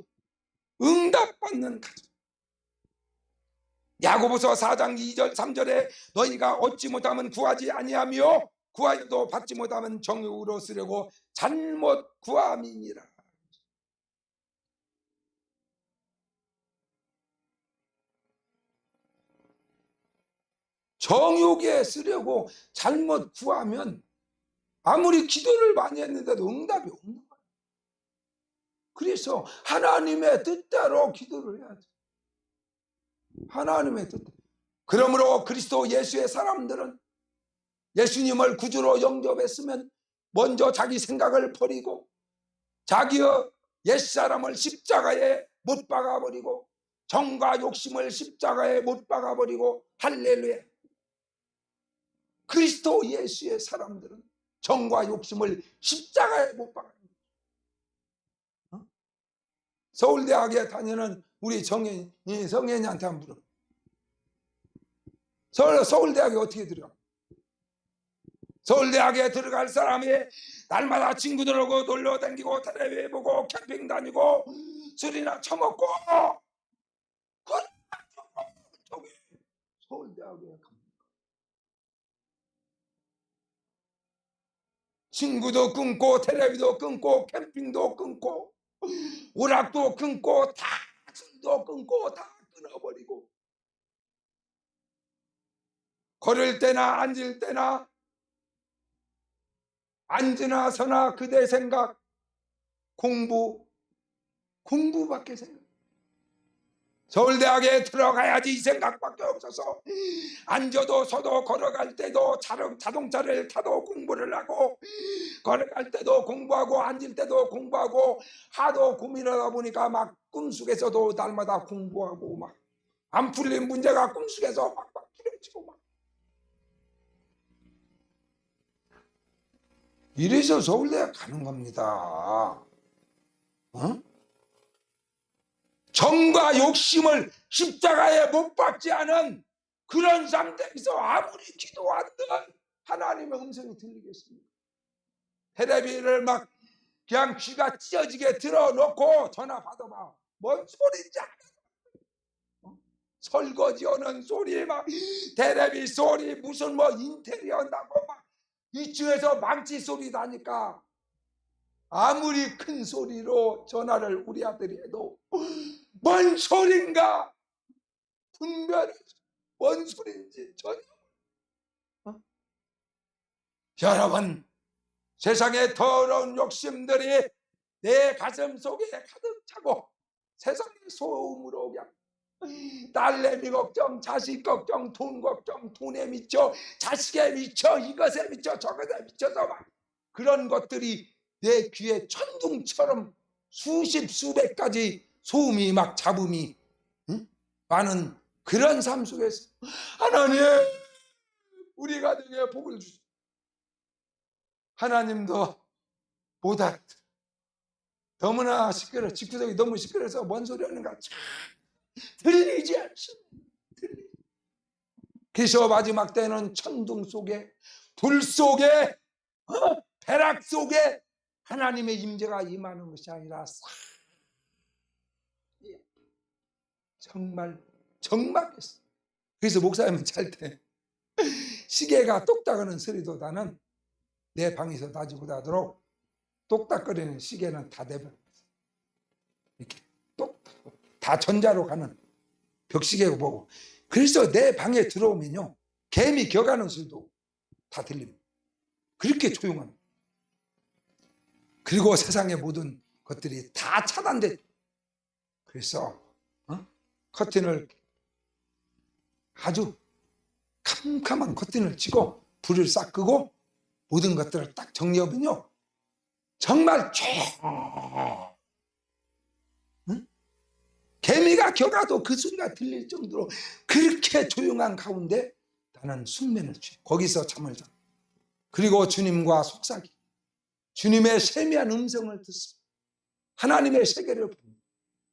응답받는 가정. 야고보서 4장 2절 3절에 너희가 얻지 못하면 구하지 아니하며 구하여도 받지 못하면 정욕으로 쓰려고 잘못 구함이니라. 정욕에 쓰려고 잘못 구하면 아무리 기도를 많이 했는데도 응답이 없는 거예요. 그래서 하나님의 뜻대로 기도를 해야죠. 하나님의 뜻대로. 그러므로 그리스도 예수의 사람들은 예수님을 구주로 영접했으면 먼저 자기 생각을 버리고 자기의 옛사람을 십자가에 못 박아버리고 정과 욕심을 십자가에 못 박아버리고, 할렐루야. 그리스도 예수의 사람들은 정과 욕심을 십자가에 못 박아요. 서울대학에 다니는 우리 성현이한테 한번 물어. 서울대학에 어떻게 들어가? 서울대학에 들어갈 사람이 날마다 친구들하고 놀러 다니고 텔레비 보고 캠핑 다니고 술이나 처먹고 저기 서울대학에 갑니다. 친구도 끊고 텔레비도 끊고 캠핑도 끊고 오락도 끊고 다 술도 끊고 다 끊어버리고 걸을 때나 앉을 때나 앉으나 서나 그대 생각 공부밖에 생각. 서울대학에 들어가야지 이 생각밖에 없어서 앉아도 서도 걸어갈 때도 자동차를 타도 공부를 하고 걸어갈 때도 공부하고 앉을 때도 공부하고 하도 고민하다 보니까 막 꿈속에서도 날마다 공부하고 막 안 풀린 문제가 꿈속에서 막 풀어지고 막 이래서 서울대학 가는 겁니다. 정과 욕심을 십자가에 못 박지 않은 그런 상태에서 아무리 기도하든 하나님의 음성이 들리겠습니까? 텔레비를 막 그냥 귀가 찢어지게 들어놓고 전화 받아봐. 뭔 소리인지 알아. 설거지 하는 소리, 막 텔레비 소리, 무슨 뭐 인테리어 나고 막 2층에서 망치 소리 나니까 아무리 큰 소리로 전화를 우리 아들이 해도 뭔 소린가 분별하지. 뭔 소리인지 전혀. 여러분, 세상의 더러운 욕심들이 내 가슴 속에 가득 차고 세상의 소음으로 그냥 딸내미 걱정, 자식 걱정, 돈 걱정, 돈에 미쳐, 자식에 미쳐, 이것에 미쳐, 저것에 미쳐서 막 그런 것들이 내 귀에 천둥처럼 수십 수백 가지 소음이 막 잡음이 많은 그런 삶 속에서 하나님 우리 가정에 복을 주시오. 하나님도 보다 너무나 시끄러, 집구석이 너무 시끄러워서 뭔 소리 하는가 들리지 않습니다. 그래서 마지막 때는 천둥 속에 불 속에 벼락 속에 하나님의 임재가 임하는 것이 아니라 정말 정막했어. 그래서 목사님은 잘 때 시계가 똑딱하는 소리도 나는 내 방에서 나지 못하도록 똑딱거리는 시계는 다 내버렸어. 이렇게 똑딱 다 전자로 가는 벽시계고 보고. 그래서 내 방에 들어오면요 개미 겨가는 소리도 다 들립니다. 그렇게 조용합니다. 그리고 세상의 모든 것들이 다 차단돼. 그래서 커튼을 아주 캄캄한 커튼을 치고 불을 싹 끄고 모든 것들을 딱 정리하면요 정말 개미가 겨가도 그 소리가 들릴 정도로 그렇게 조용한 가운데 나는 숙면을 취해 거기서 잠을 자. 그리고 주님과 속삭이 주님의 세미한 음성을 듣습니다. 하나님의 세계를 봅니다.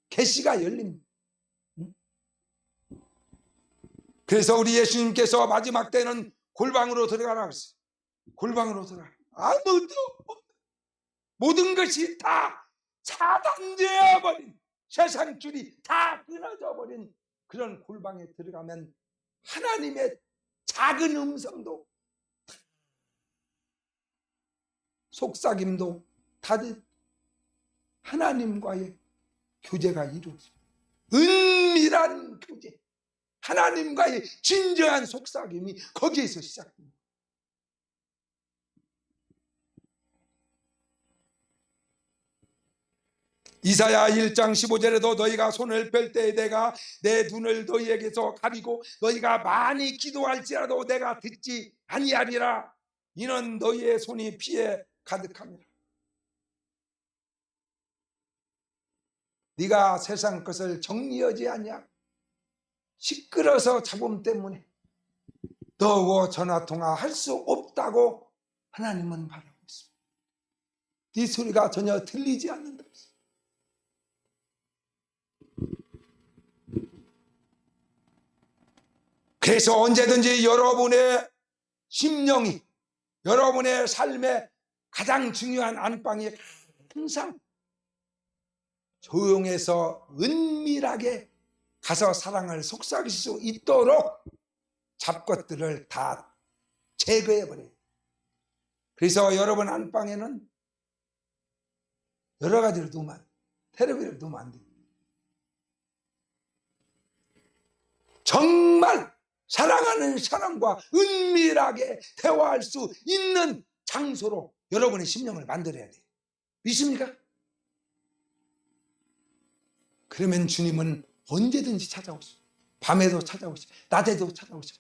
계시가 열립니다. 그래서 우리 예수님께서 마지막 때는 골방으로 들어가라고 했어요. 골방으로 들어가. 아무도 모든 것이 다 차단되어 버린 세상 줄이 다 끊어져 버린 그런 골방에 들어가면 하나님의 작은 음성도 속삭임도 다들 하나님과의 교제가 이루어집니다. 은밀한 교제, 하나님과의 진정한 속삭임이 거기에서 시작됩니다. 이사야 1장 15절에도 너희가 손을 펼 때에 내가 내 눈을 너희에게서 가리고 너희가 많이 기도할지라도 내가 듣지 아니하리라. 이는 너희의 손이 피에 가득함이라. 네가 세상 것을 정리하지 아니하고 시끄러서 잡음 때문에 너하고 전화통화할 수 없다고 하나님은 말하고 있습니다. 네 소리가 전혀 들리지 않는다. 그래서 언제든지 여러분의 심령이 여러분의 삶의 가장 중요한 안방이 항상 조용해서 은밀하게 가서 사랑을 속삭일 수 있도록 잡것들을 다 제거해버려요. 그래서 여러분 안방에는 여러 가지를 두면 안 돼요. 텔레비를 두면 안 돼요. 정말 사랑하는 사람과 은밀하게 대화할 수 있는 장소로 여러분의 심령을 만들어야 돼요. 믿습니까? 그러면 주님은 언제든지 찾아오시오. 밤에도 찾아오시오. 낮에도 나타나오시오.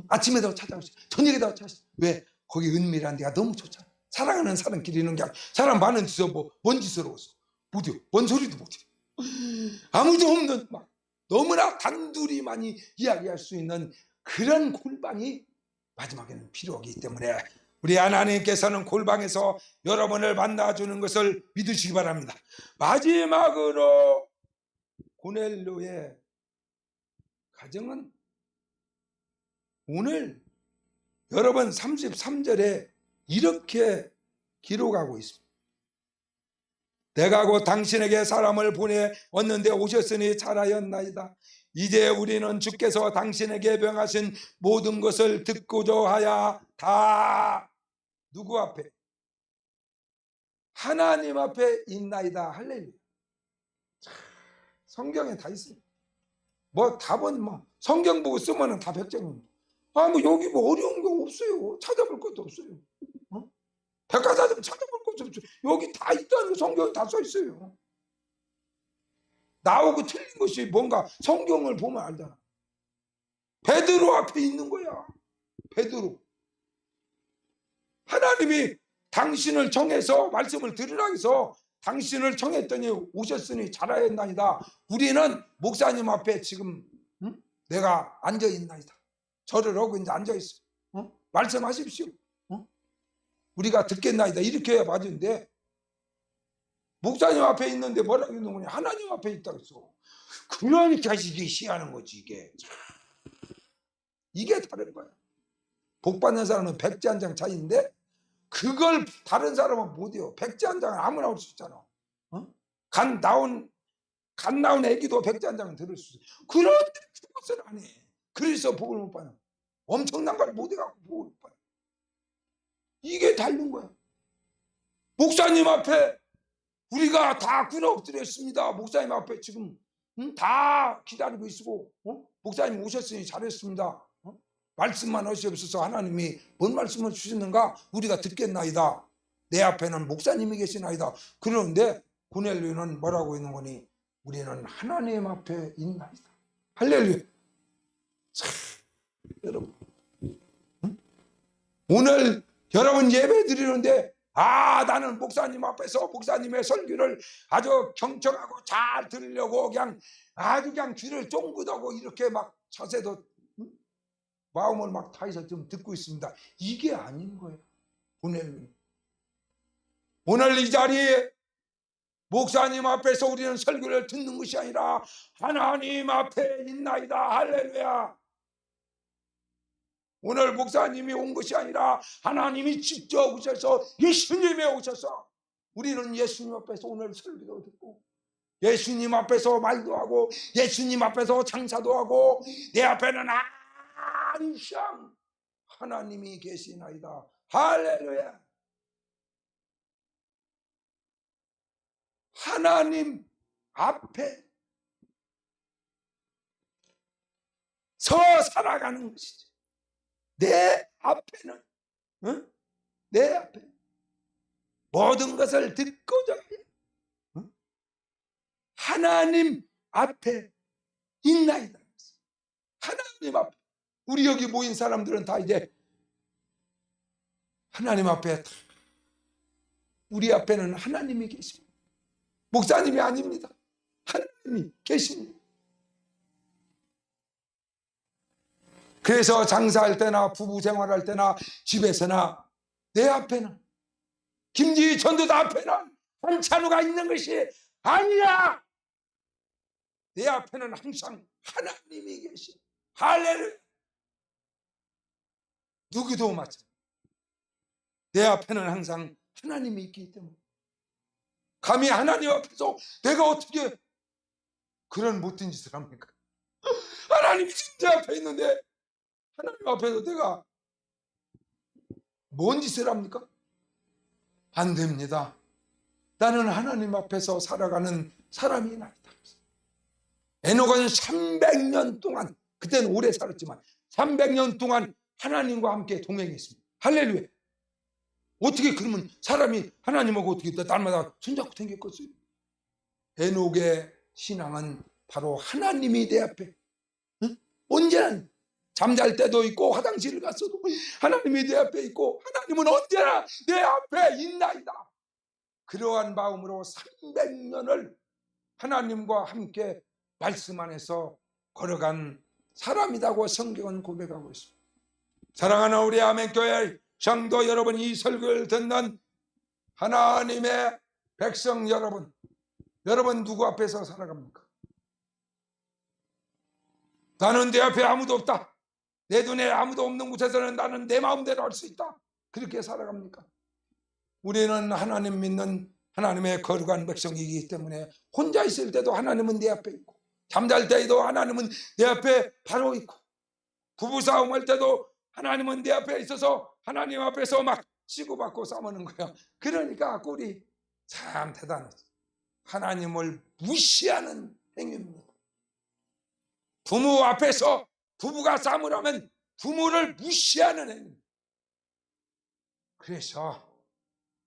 아침에도 찾아오시오. 저녁에도 찾아오시오. 왜? 거기 은밀한 데가 너무 좋잖아. 사랑하는 사람끼리 있는 게 아니라 사람 많은 데서 뭔 짓을 하고 있어. 못해요. 뭔 소리도 못해요. 아무도 없는 막 너무나 단둘이만이 이야기할 수 있는 그런 골방이 마지막에는 필요하기 때문에 우리 하나님께서는 골방에서 여러분을 만나주는 것을 믿으시기 바랍니다. 마지막으로 고넬료의 가정은 오늘 여러분 33절에 이렇게 기록하고 있습니다. 내가 곧 당신에게 사람을 보내 왔는데 오셨으니 잘하였나이다. 이제 우리는 주께서 당신에게 명하신 모든 것을 듣고자 하야 다 누구 앞에? 하나님 앞에 있나이다. 할렐루야. 성경에 다 있어요. 뭐 답은 뭐 성경 보고 쓰면은 다 100점입니다. 뭐 여기 뭐 어려운 거 없어요. 찾아볼 것도 없어요. 백과사전 찾아볼 것도 없어요. 여기 다 있다는 거 성경에 다 써 있어요. 나오고 틀린 것이 뭔가 성경을 보면 알잖아. 베드로 앞에 있는 거야. 베드로. 하나님이 당신을 정해서 말씀을 들으라 해서 당신을 청했더니 오셨으니 잘하였나이다. 우리는 목사님 앞에 지금 내가 앉아있나이다. 절을 하고 이제 앉아있어. 말씀하십시오. 우리가 듣겠나이다. 이렇게 해야 맞은데, 목사님 앞에 있는데 뭐라고 있는 거냐? 하나님 앞에 있다고 했어. 그러니까 이게 희한한 거지. 이게 다른 거야. 복 받는 사람은 백지 한 장 차이인데 그걸 다른 사람은 못해요. 백지 한 장은 아무나 올 수 있잖아. 간 나온 애기도 백지 한 장은 들을 수 있어. 그런데 그것을 안 해. 그래서 복을 못 받아. 엄청난 걸 못해갖고 복을 못 받아. 이게 다른 거야. 목사님 앞에 우리가 다 꿇어 엎드렸습니다. 목사님 앞에 지금 다 기다리고 있고, 목사님 오셨으니 잘했습니다. 말씀만 하시옵소서. 하나님이 뭔 말씀을 주시는가 우리가 듣겠나이다. 내 앞에는 목사님이 계시나이다. 그런데 고넬료는 뭐라고 있는 거니? 우리는 하나님 앞에 있나이다. 할렐루야. 참, 여러분, 오늘 여러분 예배 드리는데 나는 목사님 앞에서 목사님의 설교를 아주 경청하고 잘 들으려고 아주 그냥 귀를 쫑긋하고 이렇게 막 자세도 마음을 막 다해서 좀 듣고 있습니다. 이게 아닌 거예요. 오늘 이 자리에 목사님 앞에서 우리는 설교를 듣는 것이 아니라 하나님 앞에 있나이다. 할렐루야. 오늘 목사님이 온 것이 아니라 하나님이 직접 오셔서 예수님이 오셔서 우리는 예수님 앞에서 오늘 설교도 듣고 예수님 앞에서 말도 하고 예수님 앞에서 장사도 하고 내 앞에는 항상 하나님이 계시나이다. 할렐루야. 하나님 앞에 서 살아가는 것이지. 내 앞에는 내 앞에 모든 것을 듣고자 해. 하나님 앞에 있나이다. 하나님 앞에. 우리 여기 모인 사람들은 다 이제 하나님 앞에 우리 앞에는 하나님이 계십니다. 목사님이 아닙니다. 하나님이 계십니다. 그래서 장사할 때나 부부 생활할 때나 집에서나 내 앞에는 김지희 전도사 앞에는 한찬우가 있는 것이 아니라 내 앞에는 항상 하나님이 계시. 할렐루야. 누구도 마찬가지. 내 앞에는 항상 하나님이 있기 때문에 감히 하나님 앞에서 내가 어떻게 그런 못된 짓을 합니까? 하나님이 내 앞에 있는데 하나님 앞에서 내가 뭔 짓을 합니까? 안 됩니다. 나는 하나님 앞에서 살아가는 사람이나이다. 에녹은 300년 동안, 그때는 오래 살았지만 300년 동안 하나님과 함께 동행했습니다. 할렐루야. 어떻게 그러면 사람이 하나님하고 어떻게 날마다 손잡고 다녔겠어요? 에녹의 신앙은 바로 하나님이 내 앞에, 언제나 잠잘 때도 있고 화장실을 갔어도 하나님이 내 앞에 있고 하나님은 언제나 내 앞에 있나이다. 그러한 마음으로 300년을 하나님과 함께 말씀 안에서 걸어간 사람이라고 성경은 고백하고 있습니다. 사랑하는 우리 아멘교회 성도 여러분, 이 설교를 듣는 하나님의 백성 여러분, 여러분 누구 앞에서 살아갑니까? 나는 내 앞에 아무도 없다. 내 눈에 아무도 없는 곳에서는 나는 내 마음대로 할 수 있다. 그렇게 살아갑니까? 우리는 하나님 믿는 하나님의 거룩한 백성이기 때문에 혼자 있을 때도 하나님은 내 앞에 있고 잠잘 때에도 하나님은 내 앞에 바로 있고 부부싸움 할 때도 하나님은 내 앞에 있어서 하나님 앞에서 막 치고받고 싸우는 거야. 그러니까 꼴이 참 대단하죠. 하나님을 무시하는 행위입니다. 부모 앞에서 부부가 싸움을 하면 부모를 무시하는 행위. 그래서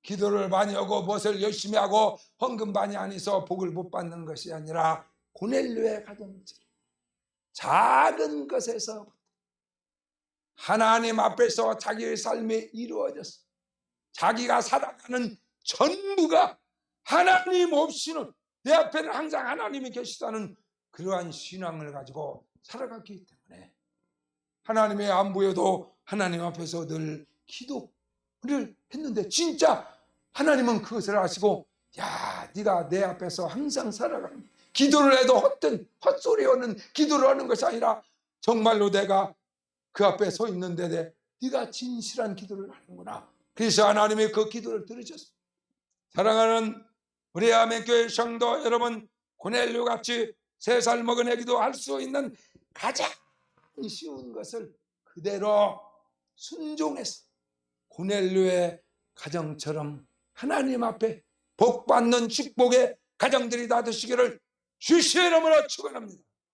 기도를 많이 하고 무엇을 열심히 하고 헌금 많이 안 해서 복을 못 받는 것이 아니라 고넬료의 가정처럼 작은 것에서 하나님 앞에서 자기의 삶이 이루어졌어. 자기가 살아가는 전부가 하나님 없이는 내 앞에는 항상 하나님이 계시다는 그러한 신앙을 가지고 살아갔기 때문에 하나님의 안부에도 하나님 앞에서 늘 기도를 했는데 진짜 하나님은 그것을 아시고 야, 네가 내 앞에서 항상 살아가는 기도를 해도 헛소리 하는 기도를 하는 것이 아니라 정말로 내가 그 앞에 서 있는데 네가 진실한 기도를 하는구나. 그래서 하나님이 그 기도를 들으셨어요. 사랑하는 우리 아멘교회 성도 여러분, 고넬료 같이 3살 먹은 애기도 할 수 있는 가장 쉬운 것을 그대로 순종해서 고넬료의 가정처럼 하나님 앞에 복받는 축복의 가정들이 다 되시기를 주시의 이름으로 축원합니다.